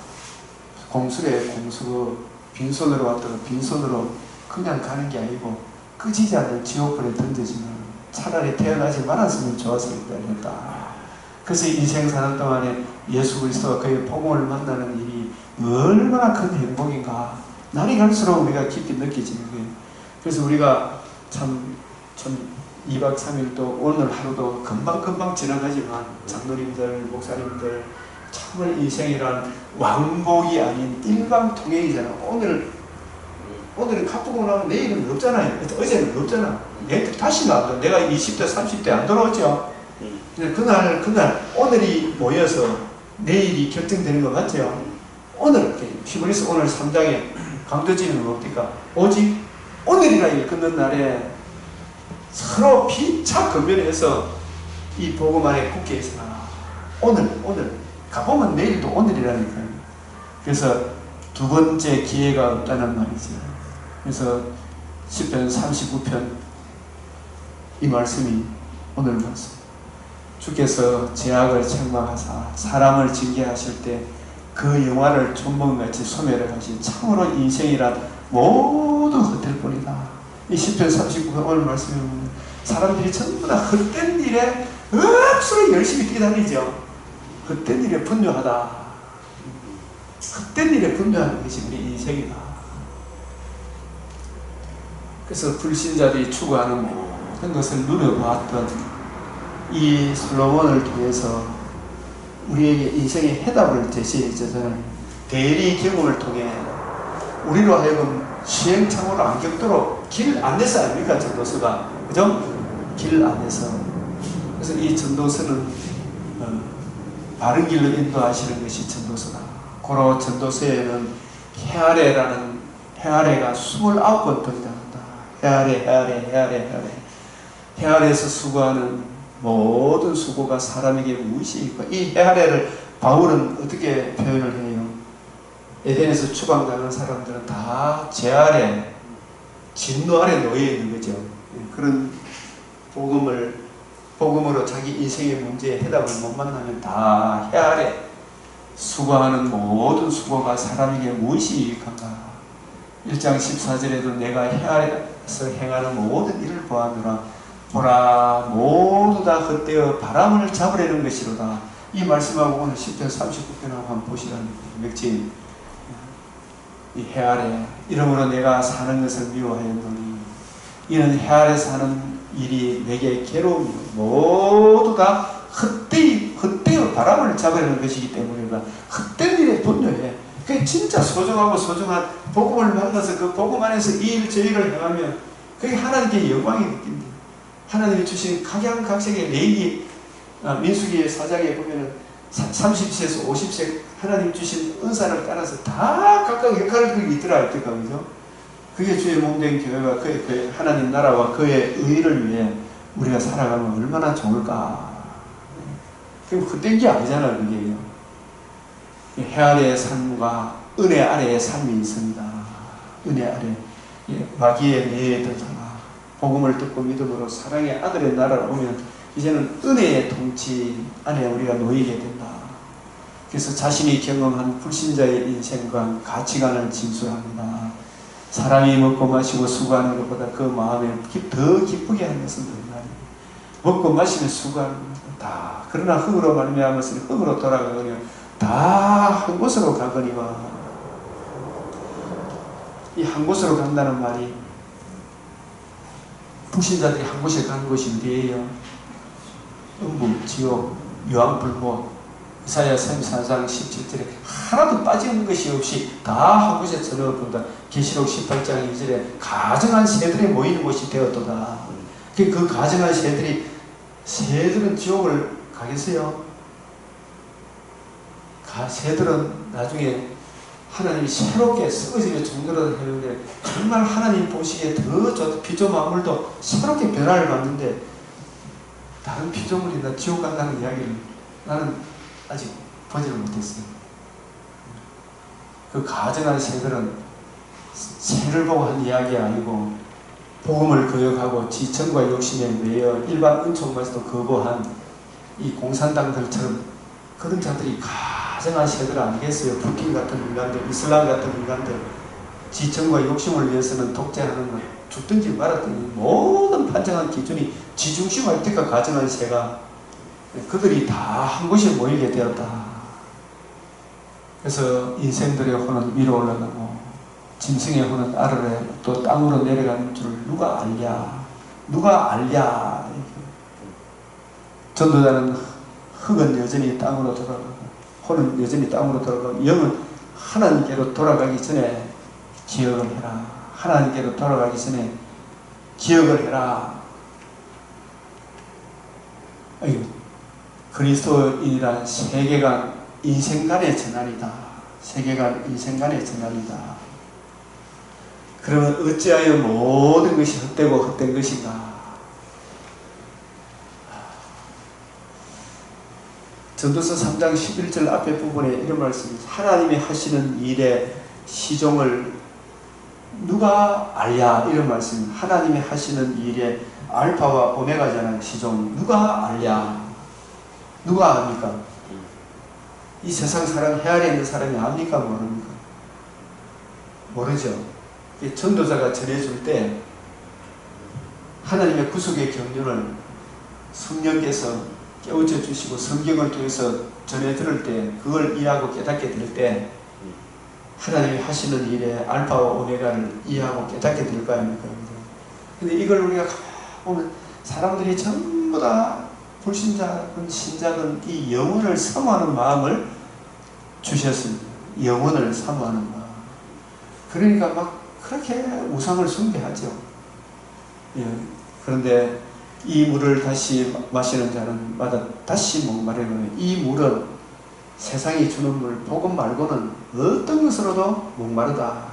Speaker 1: 공수래 공수고 빈손으로 왔다가 빈손으로 그냥 가는 게 아니고 끄지지 않는 지옥불에 던져지는 차라리 태어나지 말았으면 좋았을 뻔했다. 그래서 인생 사는 동안에 예수 그리스도와 그의 복음을 만나는 일이 얼마나 큰 행복인가. 날이 갈수록 우리가 깊이 느껴지는 거예요. 그래서 우리가 참 2박 3일도 오늘 하루도 금방금방 지나가지만 장로님들, 목사님들 정말 인생이란 왕복이 아닌 일방통행이잖아. 오늘은 가쁘고 나면 내일은 없잖아요. 어제는 없잖아. 내일 다시 나온다. 내가 20대, 30대 안 돌아오죠. 그날 오늘이 모여서 내일이 결정되는 거 맞죠? 오늘 히브리서 오늘 3장에 강조지는 뭡니까? 오직 오늘이라 일컫는 날에 서로 피차 건면해서 이 복음 안에 굳게 있으나 오늘 가보면 내일도 오늘이라니까요. 그래서 두 번째 기회가 없다는 말이죠. 그래서 시편 39편 이 말씀이 오늘 말씀. 주께서 죄악을 책망하사 사람을 징계하실 때 그 영화를 촌먹같이 소멸하신 참으로 인생이란 모두 헛될 뿐이다. 이 시편 39편 오늘 말씀에 보면 사람들이 전부 다 헛된 일에 억수로 열심히 뛰어다니죠. 헛된 일에 분노하다. 헛된 일에 분노하는 것이 우리 인생이다. 그래서 불신자들이 추구하는 모든 것을 누려보았던 이 솔로몬을 통해서 우리에게 인생의 해답을 제시해 주는 대리 경험을 통해 우리로 하여금 시행착오를 안 겪도록 길 안내서 아닙니까? 전도서가. 그죠? 길 안내서. 그래서 이 전도서는 바른 길로 인도하시는 것이 전도서다. 고로 전도서에는 해아래가 29번 등장한다. 해아래에서 수고하는 모든 수고가 사람에게 무엇이 있고, 이 해아래를 바울은 어떻게 표현을 해요? 에덴에서 추방당한 사람들은 다 죄 아래, 진노 아래 놓여 있는 거죠. 그런 복음으로 자기 인생의 문제에 해답을 못 만나면 다 해 아래 수고하는 모든 수고가 사람에게 무엇이 유익한가. 1장 14절에도 내가 해 아래에서 행하는 모든 일을 보아노라. 보라 모두 다 헛되어 바람을 잡으려는 것이로다. 이 말씀하고 오늘 10편 39편하고 한번 보시라는 맥진. 이 해 아래 이러므로 내가 사는 것을 미워하였노니 이는 해 아래 사는 일이 내게 괴로움이요 모두 다 헛되어 바람을 잡으려는 것이기 때문이다. 헛된 일에 분노해. 그게 진짜 소중하고 소중한 복음을 만나서 그 복음 안에서 이 일 저 일을 행하면 그게 하나님께 영광이 느낀다. 하나님이 주신 각양각색의 레이기 민수기 4장에 보면은 30세에서 50세 하나님 주신 은사를 따라서 다 각각 역할을 그게 있더라. 그죠? 그게 주의 몸된 교회가 그의 하나님 나라와 그의 의를 위해 우리가 살아가면 얼마나 좋을까. 그럼 헛된 게 아니잖아요. 그게요. 해 아래의 삶과 은혜 아래의 삶이 있습니다. 은혜 아래 마귀의 매에 들다가 복음을 듣고 믿음으로 사랑의 아들의 나라를 오면 이제는 은혜의 통치 안에 우리가 놓이게 된다. 그래서 자신이 경험한 불신자의 인생과 가치관을 진술합니다. 사람이 먹고 마시고 수고하는 것보다 그 마음에 더 기쁘게 하는 것은 뭐냐. 먹고 마시면 수고하는 다. 그러나 흙으로 말미암아서 흙으로 돌아가거니와 다 한 곳으로 가거니와. 이 한 곳으로 간다는 말이 불신자들이 한 곳에 가는 곳이 어디예요? 음부, 지옥, 유황불목. 이사야 34장 17절에 하나도 빠지는 것이 없이 다 한 곳에 들어온다. 계시록 18장 2절에 가정한 새들이 모이는 곳이 되었도다. 그 가정한 새들은 지옥을 가겠어요? 새들은 나중에 하나님이 새롭게 썩어지게 정도로 해는데 정말 하나님 보시기에 더 좋다. 피조 만물도 새롭게 변화를 받는데 다른 피조물이나 지옥 간다는 이야기를 나는 아직 보지를 못했어요. 그 가증한 새들은 새를 보고 한 이야기가 아니고 복음을 거역하고 지천과 욕심에 매여 일반 은총마저도 거부한 이 공산당들처럼 그런 자들이 가증한 새들 아니겠어요. 북한 같은 인간들, 이슬람 같은 인간들, 지천과 욕심을 위해서는 독재하는 것, 죽든지 말았든지 모든 판정한 기준이 지중심할 때가 가증한 새가 그들이 다 한 곳에 모이게 되었다. 그래서 인생들의 혼은 위로 올라가고 짐승의 혼은 아래로 또 땅으로 내려가는 줄 누가 알랴? 누가 알랴? 전도자는 흙은 여전히 땅으로 돌아가고 혼은 여전히 땅으로 돌아가고 영은 하나님께로 돌아가기 전에 기억을 해라. 하나님께로 돌아가기 전에 기억을 해라. 아이고, 그리스도인이란 세계관 인생간의 전환이다. 세계관 인생간의 전환이다. 그러면 어찌하여 모든 것이 헛되고 헛된 것인가? 전도서 3장 11절 앞에 부분에 이런 말씀이 하나님이 하시는 일의 시종을 누가 알랴? 이런 말씀. 하나님이 하시는 일의 알파와 오메가잖아요. 시종. 누가 알랴? 누가 압니까? 이 세상 사람, 헤아려 있는 사람이 압니까? 모릅니까? 모르죠. 전도자가 전해줄 때 하나님의 구속의 경륜을 성령께서 깨우쳐 주시고 성경을 통해서 전해 들을 때 그걸 이해하고 깨닫게 될 때 하나님이 하시는 일에 알파와 오메가를 이해하고 깨닫게 될 거 아닙니까? 근데 이걸 우리가 보면 사람들이 전부 다 불신자든 신자든 이 영혼을 사모하는 마음을 주셨습니다. 영혼을 사모하는 마음. 그러니까 막 그렇게 우상을 숭배하죠. 예. 그런데 이 물을 다시 마시는 자는 마다 다시 목마르는 이 물은 세상이 주는 물, 복음 말고는 어떤 것으로도 목마르다.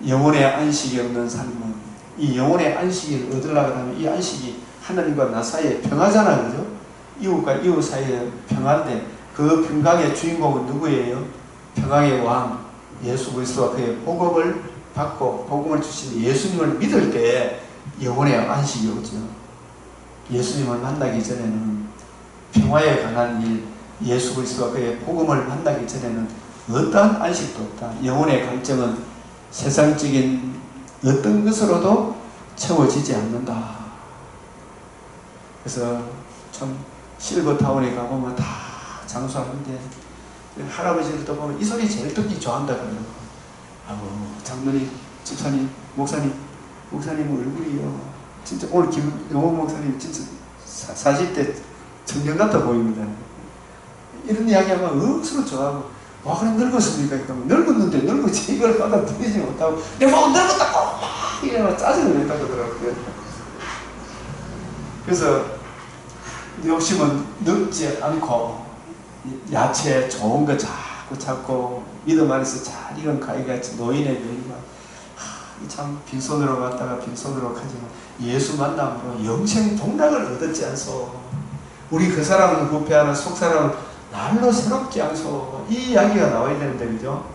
Speaker 1: 영혼의 안식이 없는 삶은 이 영혼의 안식을 얻으려고 하면 이 안식이 하나님과 나 사이에 평화잖아, 그죠? 이웃과 이웃 사이에 평화인데 그 평강의 주인공은 누구예요? 평강의 왕 예수 그리스도와 그의 복음을 받고 복음을 주신 예수님을 믿을 때 영혼의 안식이 오죠. 예수님을 만나기 전에는 평화에 관한 일, 예수 그리스도와 그의 복음을 만나기 전에는 어떠한 안식도 없다. 영혼의 갈증은 세상적인 어떤 것으로도 채워지지 않는다. 그래서 참 실버타운에 가보면 다 장수하는데 할아버지들도 보면 이 소리 제일 듣기 좋아한다 그러더라고요. 아이고 장로님, 집사님, 목사님 얼굴이요. 진짜 오늘 김영호 목사님 진짜 40대 청년 같아 보입니다. 이런 이야기하면 억수로 좋아하고 와 그럼 늙었습니까? 그러면 늙었는데 늙었지 이걸 받아들이지 못하고 내가 뭐 늙었다고 막 이러면 짜증을 낸다 그러더라고요. 그래서 욕심은 늙지 않고 야채 좋은 거 자꾸 찾고 믿음 안에서 잘 익은 가위같이 노인의 노인과 참 빈손으로 갔다가 빈손으로 가지만 예수 만남으로 영생 복락을 얻었지 않소. 우리 그 사람은 부패하는 속 사람은 날로 새롭지 않소. 이 이야기가 나와야 되는데 그죠?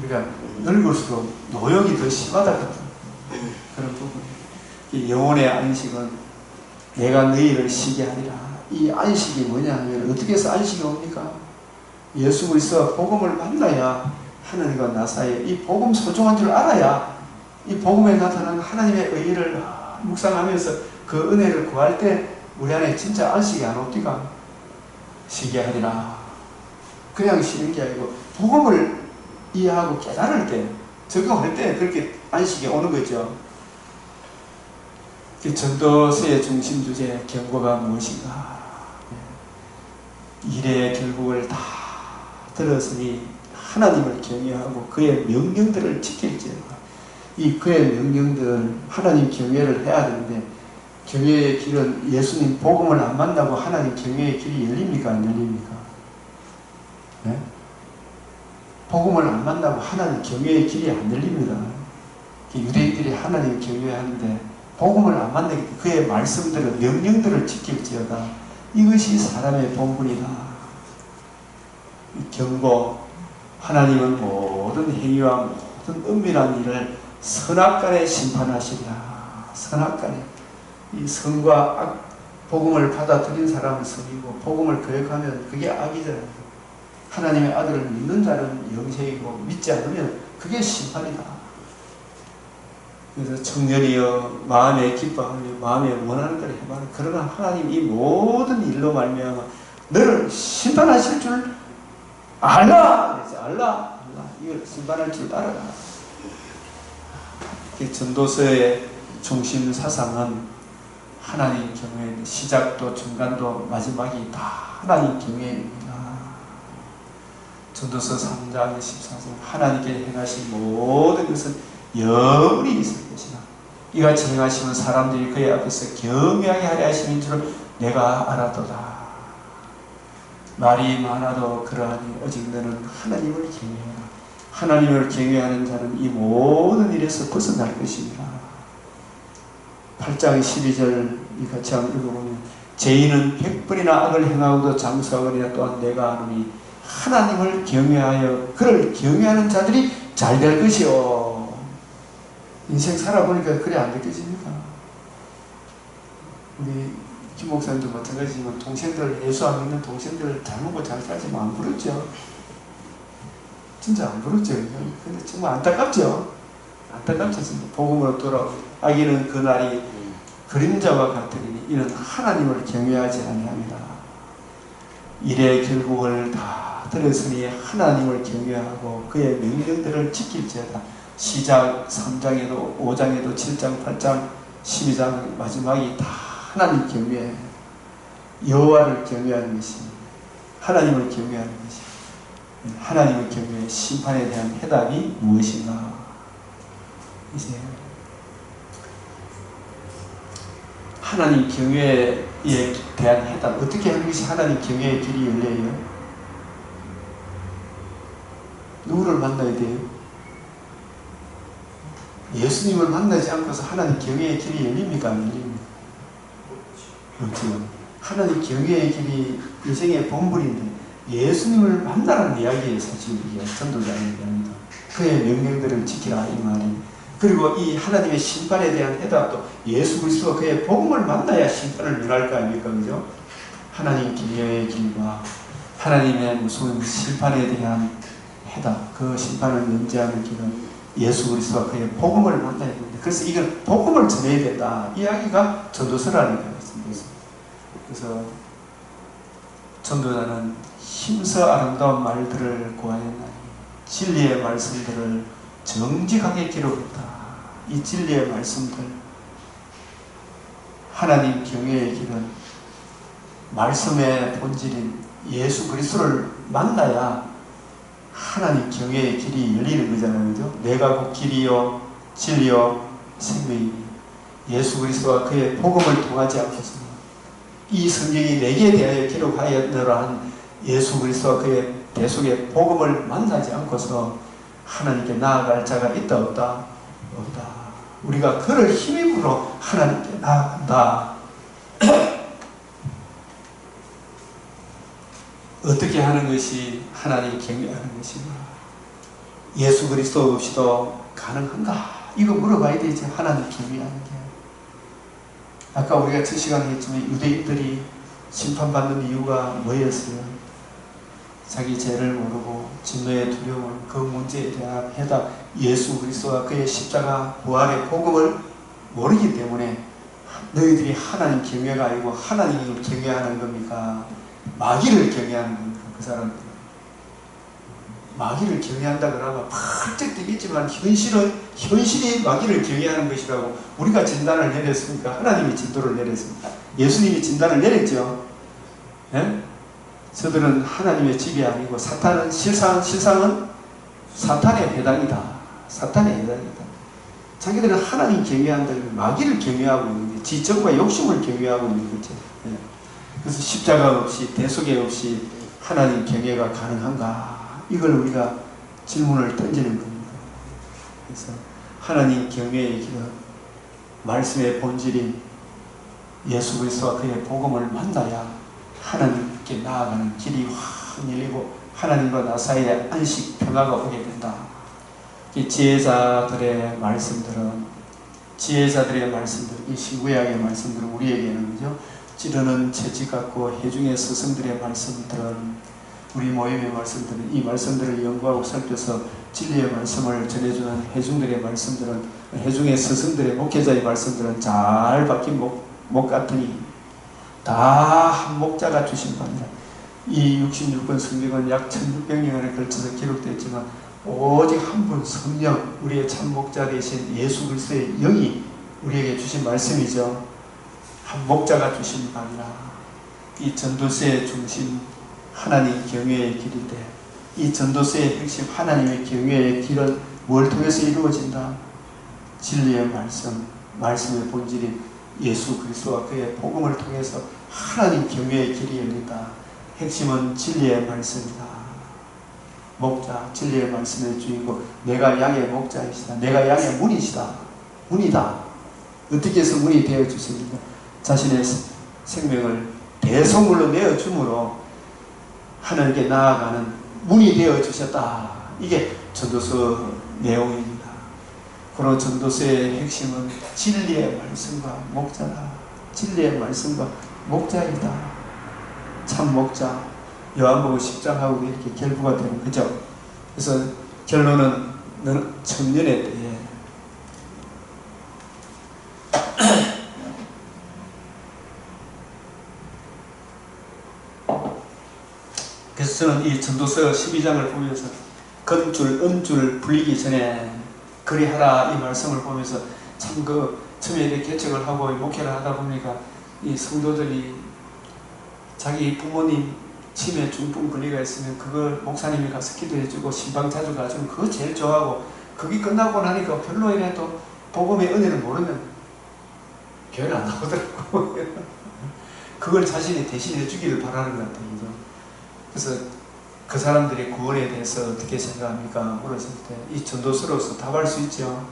Speaker 1: 우리가 늙을수록 노역이 더 심하다 그런 부분. 이 영혼의 안식은 내가 너희를 쉬게 하리라. 이 안식이 뭐냐 하면 어떻게 해서 안식이 옵니까? 예수 그리스도와 복음을 만나야 하나님과 나 사이에 이 복음 소중한 줄 알아야 이 복음에 나타나는 하나님의 의의를 묵상하면서 그 은혜를 구할 때 우리 안에 진짜 안식이 안 옵니까? 쉬게 하리라. 그냥 쉬는 게 아니고 복음을 이해하고 깨달을 때 적용할 때 그렇게 안식이 오는 거죠. 전도서의 중심 주제 경고가 무엇인가? 일의 결국을 다 들었으니 하나님을 경외하고 그의 명령들을 지킬지어다. 이 그의 명령들 하나님 경외를 해야 되는데 경외의 길은 예수님 복음을 안 만나고 하나님 경외의 길이 열립니까? 안 열립니까? 네? 복음을 안 만나고 하나님 경외의 길이 안 열립니다. 유대인들이 하나님을 경외하는데 복음을 안 만나기 때문에 그의 말씀들을 명령들을 지킬지어다. 이것이 사람의 본분이다. 경고. 하나님은 모든 행위와 모든 은밀한 일을 선악간에 심판하시리라. 선악간에. 이 선과 악, 복음을 받아들인 사람은 선이고 복음을 거역하면 그게 악이잖아요. 하나님의 아들을 믿는 자는 영생이고 믿지 않으면 그게 심판이다. 그래서 청년이여 마음에 기뻐하며 마음에 원하는 대로 해봐라. 그러나 하나님 이 모든 일로 말미암아 너를 심판하실 줄 알라. 알라. 이걸 심판할 줄 알아라. 전도서의 중심 사상은 하나님 경외, 시작도 중간도 마지막이 다 하나님 경외입니다. 전도서 3장 14절 하나님께 행하신 모든 것은 영원히 있을 것이나 이같이 행하시면 사람들이 그의 앞에서 경외하게 하려 하시는 줄을 내가 알았도다. 말이 많아도 그러하니 오직 너는 하나님을 경외하라. 하나님을 경외하는 자는 이 모든 일에서 벗어날 것입니다. 8장 12절 같이 한번 읽어보면 죄인은 100번이나 악을 행하고도 장수하거니와 또한 내가 아노니 하나님을 경외하여 그를 경외하는 자들이 잘 될 것이요. 인생 살아보니까 그래 안 느껴집니다. 우리 김 목사님도 마찬가지지만 동생들, 예수 안 믿는 동생들 잘 먹고 잘 살지만 안 부럽죠. 진짜 안 부럽죠. 근데 정말 안타깝죠. 안타깝죠. 복음으로 돌아오고 악인은 그날이 그림자와 같으니 이는 하나님을 경외하지 아니합니다. 일의 결국을 다 들었으니 하나님을 경외하고 그의 명령들을 지킬지어다. 시작 3장에도 5장에도 7장 8장 12장 마지막이 다 하나님 경외, 여호와를 경외하는 것이 하나님을 경외하는 것이 하나님을 경외 심판에 대한 해답이 무엇인가? 이제 하나님 경외에 대한 해답 어떻게 하는 것이 하나님 경외의 길이 열려요? 누구를 만나야 돼요? 예수님을 만나지 않고서 하나님 경외의 길이 열립니까? 안 열립니까? 그렇죠. 하나님 경외의 길이 인생의 본분인데 예수님을 만나라는 이야기예요. 사실 이게 전도자의 이야기입니다. 그의 명령들을 지키라 이 말이. 그리고 이 하나님의 심판에 대한 해답도 예수 그리스도가 그의 복음을 만나야 심판을 면할 거 아닙니까? 그죠? 하나님 경외의 길과 하나님의 무슨 심판에 대한 해답, 그 심판을 면제하는 길은 예수 그리스도가 그의 복음을 만나야 됩니다. 그래서 이건 복음을 전해야 된다. 이야기가 전도서라는 거예요. 그래서 전도자는 힘써 아름다운 말들을 구하였나니 진리의 말씀들을 정직하게 기록했다. 이 진리의 말씀들, 하나님 경외의 길은 말씀의 본질인 예수 그리스도를 만나야 하나님 경외의 길이 열리는 거잖아요. 그죠? 내가 곧 길이요 진리요 생명이니 예수 그리스도가 그의 복음을 통하지 않고서 이 성경이 내게 대하여 기록하였노라 한 예수 그리스도와 그의 대속의 복음을 만나지 않고서 하나님께 나아갈 자가 있다 없다? 없다. 우리가 그를 힘입으로 하나님께 나아간다. 어떻게 하는 것이 하나님 경외하는 것인가? 예수 그리스도 없이도 가능한가? 이거 물어봐야 되지. 하나님 경외하는 게. 아까 우리가 첫 시간에 했지만 유대인들이 심판받는 이유가 뭐였어요? 자기 죄를 모르고 진노의 두려움, 그 문제에 대한 해답, 예수 그리스도와 그의 십자가 부활의 복음을 모르기 때문에 너희들이 하나님 경외가 아니고 하나님을 경외하는 겁니까? 마귀를 경외하는 겁니까? 그 사람들. 마귀를 경외한다 그러면 펄쩍 뛰겠지만 현실이 마귀를 경외하는 것이라고 우리가 진단을 내렸습니까? 하나님이 진도를 내렸습니까? 예수님이 진단을 내렸죠. 예? 저들은 하나님의 집이 아니고 사탄은 실상은 사탄의 배당이다. 사탄의 배당이다. 자기들은 하나님 경외한다면 마귀를 경외하고 있는 게 지적과 욕심을 경외하고 있는 거죠. 예. 그래서 십자가 없이 대속에 없이 하나님 경외가 가능한가? 이걸 우리가 질문을 던지는 겁니다. 그래서 하나님 경외의 길은 말씀의 본질인 예수 그리스도와 그의 복음을 만나야 하나님께 나아가는 길이 확 열리고 하나님과 나 사이에 안식 평화가 오게 된다. 이 지혜자들의 말씀들은 이 신구약의 말씀들은 우리에게는 그죠? 찌르는 채찍 같고 해중의 스승들의 말씀들은 우리 모임의 말씀들은 이 말씀들을 연구하고 살펴서 진리의 말씀을 전해주는 해중들의 말씀들은 해중의 스승들의 목회자의 말씀들은 잘 박힌 목 같으니 다 한 목자가 주신 겁니다. 이 66권 성경은 약 1600년에 걸쳐서 기록되었지만 오직 한 분 성령 우리의 참 목자 되신 예수 그리스도의 영이 우리에게 주신 말씀이죠. 한 목자가 주신 바니라. 이 전도서의 중심 하나님 경외의 길인데 이 전도서의 핵심 하나님의 경외의 길은 뭘 통해서 이루어진다? 진리의 말씀, 말씀의 본질인 예수 그리스도와 그의 복음을 통해서 하나님 경외의 길이 열린다. 핵심은 진리의 말씀이다. 목자, 진리의 말씀의 주인공, 내가 양의 목자이시다. 내가 양의 문이시다. 문이다. 어떻게 해서 문이 되어주십니까? 자신의 생명을 대속물로 내어줌으로 하나님께 나아가는 문이 되어주셨다. 이게 전도서 내용입니다. 그런 전도서의 핵심은 진리의 말씀과 목자다. 진리의 말씀과 목자이다. 참 목자. 요한복음 10장하고 이렇게 결부가 되는 거죠. 그래서 결론은 너는 청년의 때에 그래서 저는 이 전도서 12장을 보면서 건줄, 은줄 불리기 전에 그리하라 이 말씀을 보면서 참 처음에 이렇게 개척을 하고 목회를 하다 보니까 이 성도들이 자기 부모님 치매 중풍 분리가 있으면 그걸 목사님이 가서 기도해주고 신방 자주 가주면 그거 제일 좋아하고 그게 끝나고 나니까 별로 이래도 복음의 은혜를 모르면 교회는 안 나오더라고. 그걸 자신이 대신해 주기를 바라는 것 같아요. 그래서 그 사람들이 구원에 대해서 어떻게 생각합니까? 물었을 때 이 전도서로서 답할 수 있죠.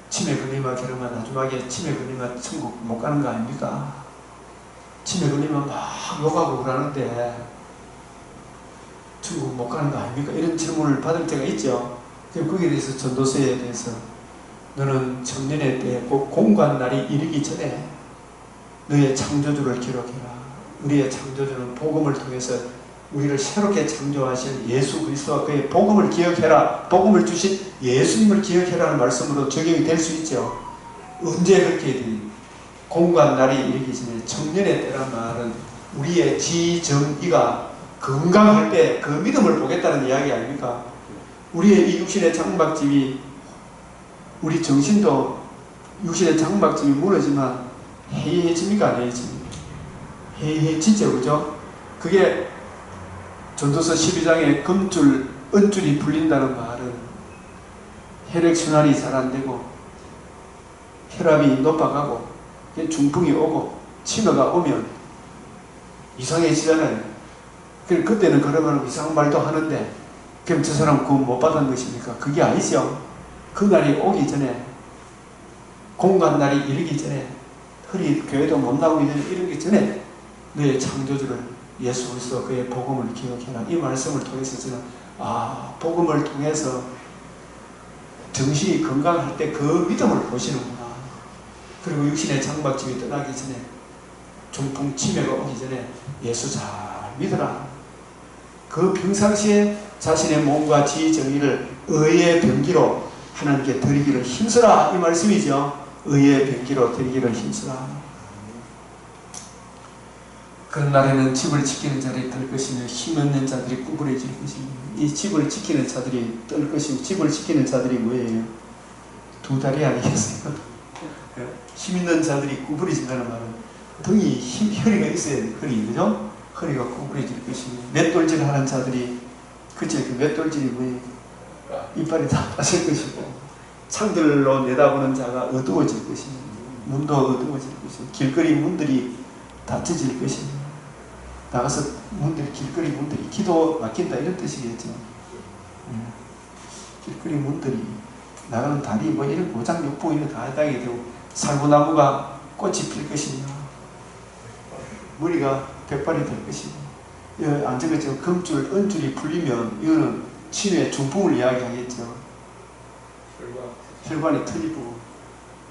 Speaker 1: 치매 걸리면 결혼만 나중에 치매 걸리면 천국 못 가는 거 아닙니까? 치매 걸리면 막 욕하고 그러는데 천국 못 가는 거 아닙니까? 이런 질문을 받을 때가 있죠. 거기에 대해서 전도서에 대해서 너는 청년의 때에 곧 공관 날이 이르기 전에 너의 창조주를 기록해라. 우리의 창조주는 복음을 통해서 우리를 새롭게 창조하신 예수 그리스도와 그의 복음을 기억해라. 복음을 주신 예수님을 기억해라는 말씀으로 적용이 될 수 있죠. 언제 그렇게 되니? 공관 날이 이르기 전에 청년의 때란 말은 우리의 지정의가 건강할 때 그 믿음을 보겠다는 이야기 아닙니까? 우리의 이 육신의 장막집이 우리 정신도 육신의 장막집이 무너지면 해이해집니까? 안 해이해집니까? 해이해지죠. 그죠? 그게 전도서 12장에 금줄, 은줄이 불린다는 말은 혈액순환이 잘 안되고 혈압이 높아가고 중풍이 오고 치매가 오면 이상해지잖아요. 그때는 그러면 이상한 말도 하는데 그럼 저 사람 구원 못 받은 것입니까? 그게 아니죠. 그날이 오기 전에 공간 날이 이르기 전에 교회도 못 나오기 전에 이르기 전에 너의 창조주를 예수 그리스도 그의 복음을 기억해라. 이 말씀을 통해서 저는 복음을 통해서 정신이 건강할 때 그 믿음을 보시는구나. 그리고 육신의 장막집이 떠나기 전에 중풍 치매가 오기 전에 예수 잘 믿어라. 그 평상시에 자신의 몸과 지정의를 의의 병기로 하나님께 드리기를 힘쓰라. 이 말씀이죠. 의의 병기로 드리기를 힘쓰라. 그런 날에는 집을 지키는 자들이 뜰 것이며 힘없는 자들이 구부러질 것이며 이 집을 지키는 자들이 뜰 것이고 집을 지키는 자들이 뭐예요? 두 다리 아니겠어요? 힘 있는 자들이 구부러진다는 말은 등이 허리가 있어야 돼. 그죠? 허리가 구부러질 것이며 맷돌질 하는 자들이 그치? 그 맷돌질이 뭐예요? 이빨이 다 빠질 것이고 창들로 내다보는 자가 어두워질 것이며 문도 어두워질 것이고 길거리 문들이 닫혀질 것이며 나가서 길거리 문들이 기도 막힌다 이런 뜻이겠죠. 길거리 문들이 나가는 다리 뭐 이런 고장육부 이런 다 하게 되고 살구나무가 꽃이 필 것이며 머리가 백발이 될 것이며 앉은 것처럼 금줄 은줄이 풀리면 이거는 치유의 중풍을 이야기하겠죠. 혈관이 틀리고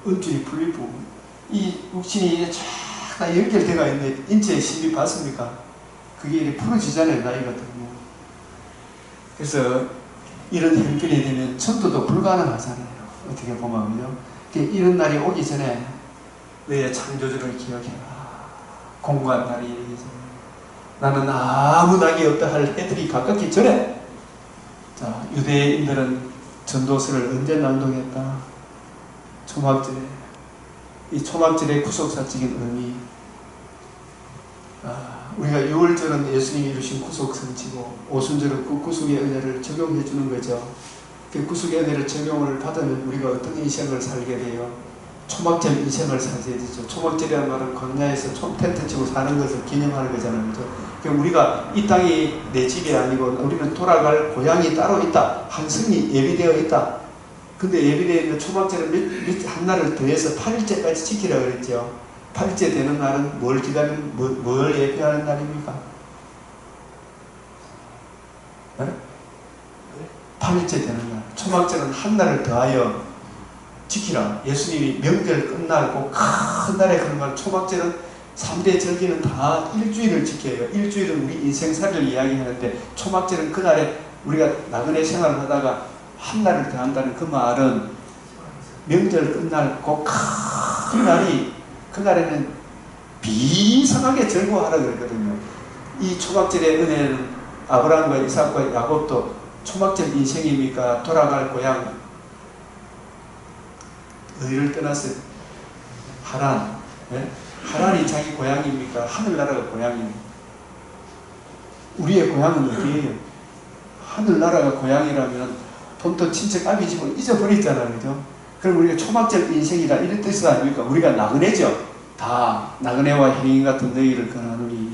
Speaker 1: 은줄이 풀리고 이 육신이 쫙 연결되어 있는데 인체의 힘이 받습니까? 그게 이렇게 풀어지잖아요. 나이가 들면. 그래서 이런 형편이 되면 전도도 불가능하잖아요. 어떻게 보면 그죠? 이런 날이 오기 전에 너의 창조주를 기억해라. 공고한 날이 이르기 전에 나는 아무 낙이 없다 할 해들이 가깝기 전에 자 유대인들은 전도서를 언제 낭독했다? 초막절에. 이 초막절의 구속사적인 의미 우리가 6월절은 예수님이 이루신 구속성지고 오순절은 그 구속의 은혜를 적용해 주는 거죠. 그 구속의 은혜를 적용을 받으면 우리가 어떤 인생을 살게 돼요? 초막절 인생을 살게 되죠. 초막절이라는 말은 광야에서 텐트 치고 사는 것을 기념하는 거잖아요. 그렇죠? 그러니까 우리가 이 땅이 내 집이 아니고 우리는 돌아갈 고향이 따로 있다. 한 성이 예비되어 있다. 근데 예비되어 있는 초막절은 한 날을 더해서 8일째까지 지키라 그랬죠. 8일째 되는 날은 뭘 기다리는, 뭘 예배하는 날입니까? 네? 8일째 되는 날. 초막절은 한 날을 더하여 지키라. 예수님이 명절 끝나고 큰 날에 그런 말, 초막절은 3대 절기는 다 일주일을 지켜요. 일주일은 우리 인생살이를 이야기하는데 초막절은 그날에 우리가 나그네 생활을 하다가 한 날을 더한다는 그 말은 명절 끝나고 큰 날이 그날에는 비상하게 즐거워하라 그랬거든요. 이 초막절의 은혜는 아브라함과 이삭과 야곱도 초막절 인생입니까? 돌아갈 고향 어디를 떠났어요? 하란. 네? 하란이 자기 고향입니까? 하늘나라가 고향입니까? 우리의 고향은 어디예요? 하늘나라가 고향이라면 본토 친척 아비 집을 잊어버렸잖아요. 그죠? 그럼 우리가 초막절 인생이라 이런 뜻이 아닙니까? 우리가 나그네죠. 다 나그네와 행인 같은 너희를 권하노니.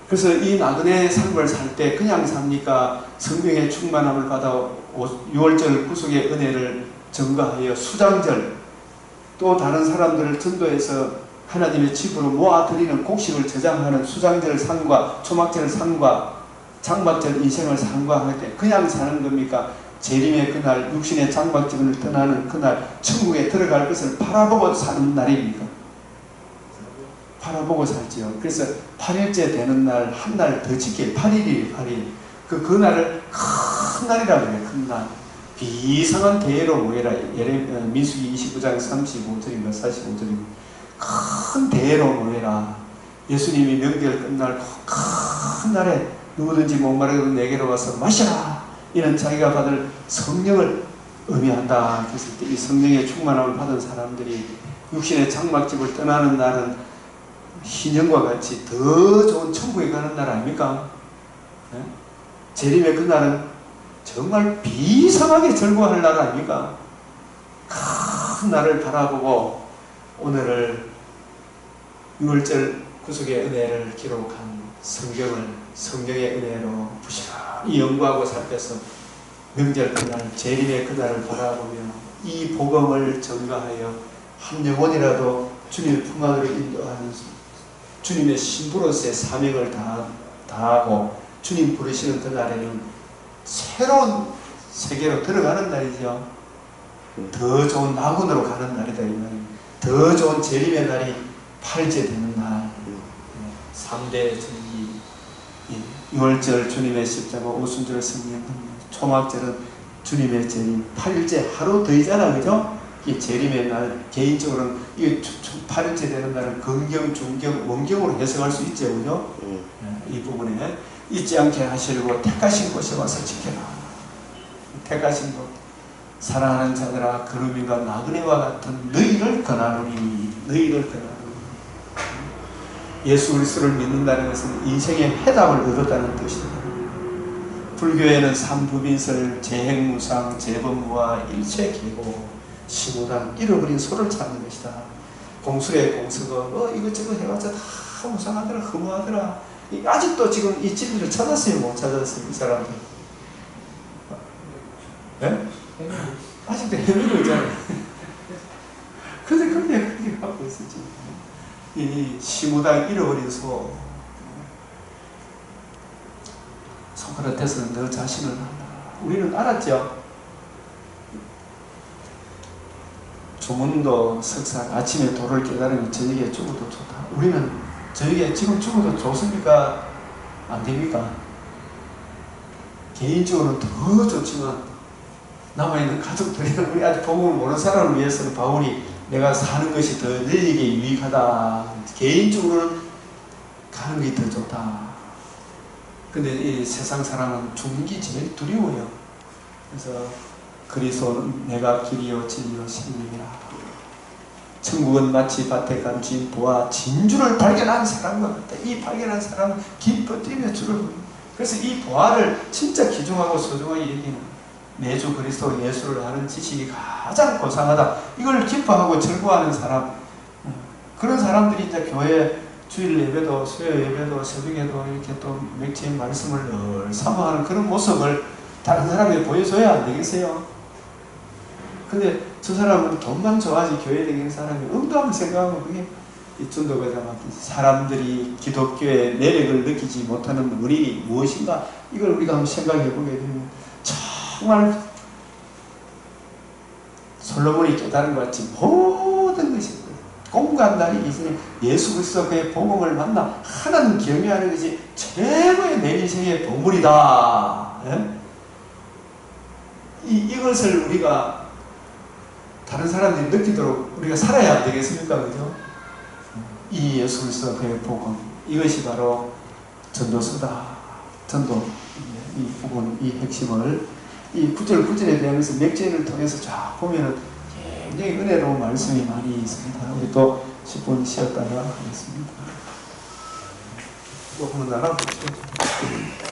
Speaker 1: 그래서 이 나그네 삶을 살 때 그냥 삽니까? 성령의 충만함을 받아 6월절 구속의 은혜를 증거하여 수장절 또 다른 사람들을 전도해서 하나님의 집으로 모아드리는 곡식을 저장하는 수장절 상과 초막절 상과 장막절 인생을 상과할 때 그냥 사는 겁니까? 재림의 그날 육신의 장막집을 떠나는 그날 천국에 들어갈 것을 바라보고 사는 날입니까? 바라보고 살지요. 그래서 8일째 되는 날 한 날 더 지킬 8일이 8일 그날을 큰 날이라고 해요. 큰 날. 비상한 대회로 모여라. 민수기 29장 35절인가 45절인가 큰 대회로 모여라. 예수님이 명절 끝날 큰 날에 누구든지 목마르고 내게로 와서 마시라. 이는 자기가 받을 성령을 의미한다. 그랬을 때 이 성령의 충만함을 받은 사람들이 육신의 장막집을 떠나는 날은 희년과 같이 더 좋은 천국에 가는 날 아닙니까? 네? 재림의 그날은 정말 비상하게 즐거워할 날 아닙니까? 큰 날을 바라보고 오늘을 6월절 구속의 은혜를 기록한 성경의 은혜로 부지런히 연구하고 살펴서 명절 그날 재림의 그날을 바라보며 이 복음을 전가하여 한 영혼이라도 주님의 풍광으로 인도하는 주님의 신부로서의 사명을 다하고 주님 부르시는 그날에는 새로운 세계로 들어가는 날이죠. 더 좋은 낙원으로 가는 날이다. 더 좋은 재림의 날이 8일째 되는 날. 3대 절기 6월절 주님의 십자가, 오순절 성령, 초막절은 주님의 재림. 8일째 하루 더이잖아. 그죠? 이 재림의 날, 개인적으로는 이 8일째 되는 날은 근경, 중경, 원경으로 해석할 수 있죠. 그죠? 이 부분에 잊지 않게 하시려고 택하신 곳에 와서 지켜라. 택하신 곳. 사랑하는 자들아, 그루미가 나그네와 같은 너희를 권하노니. 너희를 권하노니. 예수 그리스도를 믿는다는 것은 인생의 해답을 얻었다는 뜻이다. 불교에는 삼부빈설, 재행무상, 재범무와 일체계고, 시무단, 잃어버린 소를 찾는 것이다. 공술의 공석은 이것저것 해봤자 다 무상하더라, 허무하더라. 아직도 지금 이 진리를 찾았어요, 못 찾았어요, 이 사람들. 예? 아직도 헤매고 있잖아요. 근데 그렇게 갖고 있었지. 이 시무다 잃어버린 소. 소크라테스는 너 자신을 알라. 우리는 알았죠. 조문도 석사 아침에 도를 깨달으면 저녁에 죽어도 좋다. 우리는 저녁에 지금 죽어도 좋습니까? 안 됩니까? 개인적으로는 더 좋지만 남아있는 가족들이나 우리 아직 복음을 모르는 사람을 위해서는 바울이 내가 사는 것이 더 너희에게 유익하다. 개인적으로는 가는 게 더 좋다. 근데 이 세상 사람은 죽는 게 제일 두려워요. 그래서 그리스도는 내가 길이요 진리요 생명이라. 천국은 마치 밭에 간 진보와 진주를 발견한 사람과 같다. 이 발견한 사람은 기뻐 뛰며 주를 부릅니다. 그래서 이 보화를 진짜 귀중하고 소중하게 여기는 매주 그리스도 예수를 아는 지식이 가장 고상하다. 이걸 기뻐하고 즐거워하는 사람, 그런 사람들이 이제 교회 주일 예배도 수요 예배도 새벽에도 이렇게 또 맥주의 말씀을 늘 사모하는 그런 모습을 다른 사람에게 보여줘야 안 되겠어요? 근데 저 사람은 돈만 좋아하지 교회 다니는 사람이 엉뚱한 생각하면 그게 이준도가 사람들이 기독교의 매력을 느끼지 못하는 우리 무엇인가, 이걸 우리가 한번 생각해 보게 되면 정말 솔로몬이 깨달은 것 같이 모든 것이 공간다리 이전에 예수 그리스도 그의 복음을 만나 하나님 경외하는 것이 최고의 내 인생의 보물이다. 예? 이것을 우리가 다른 사람들이 느끼도록 우리가 살아야 안 되겠습니까? 그죠? 이 예수 그리스도 그의 복음, 이것이 바로 전도서다. 전도, 이 복음, 이 핵심을 이 구절 구절에 대하면서 맥제를 통해서 쫙 보면은 굉장히 은혜로운 말씀이 많이 있습니다. 우리 또 10분 쉬었다가 하겠습니다. 또 한번 나눠보시죠.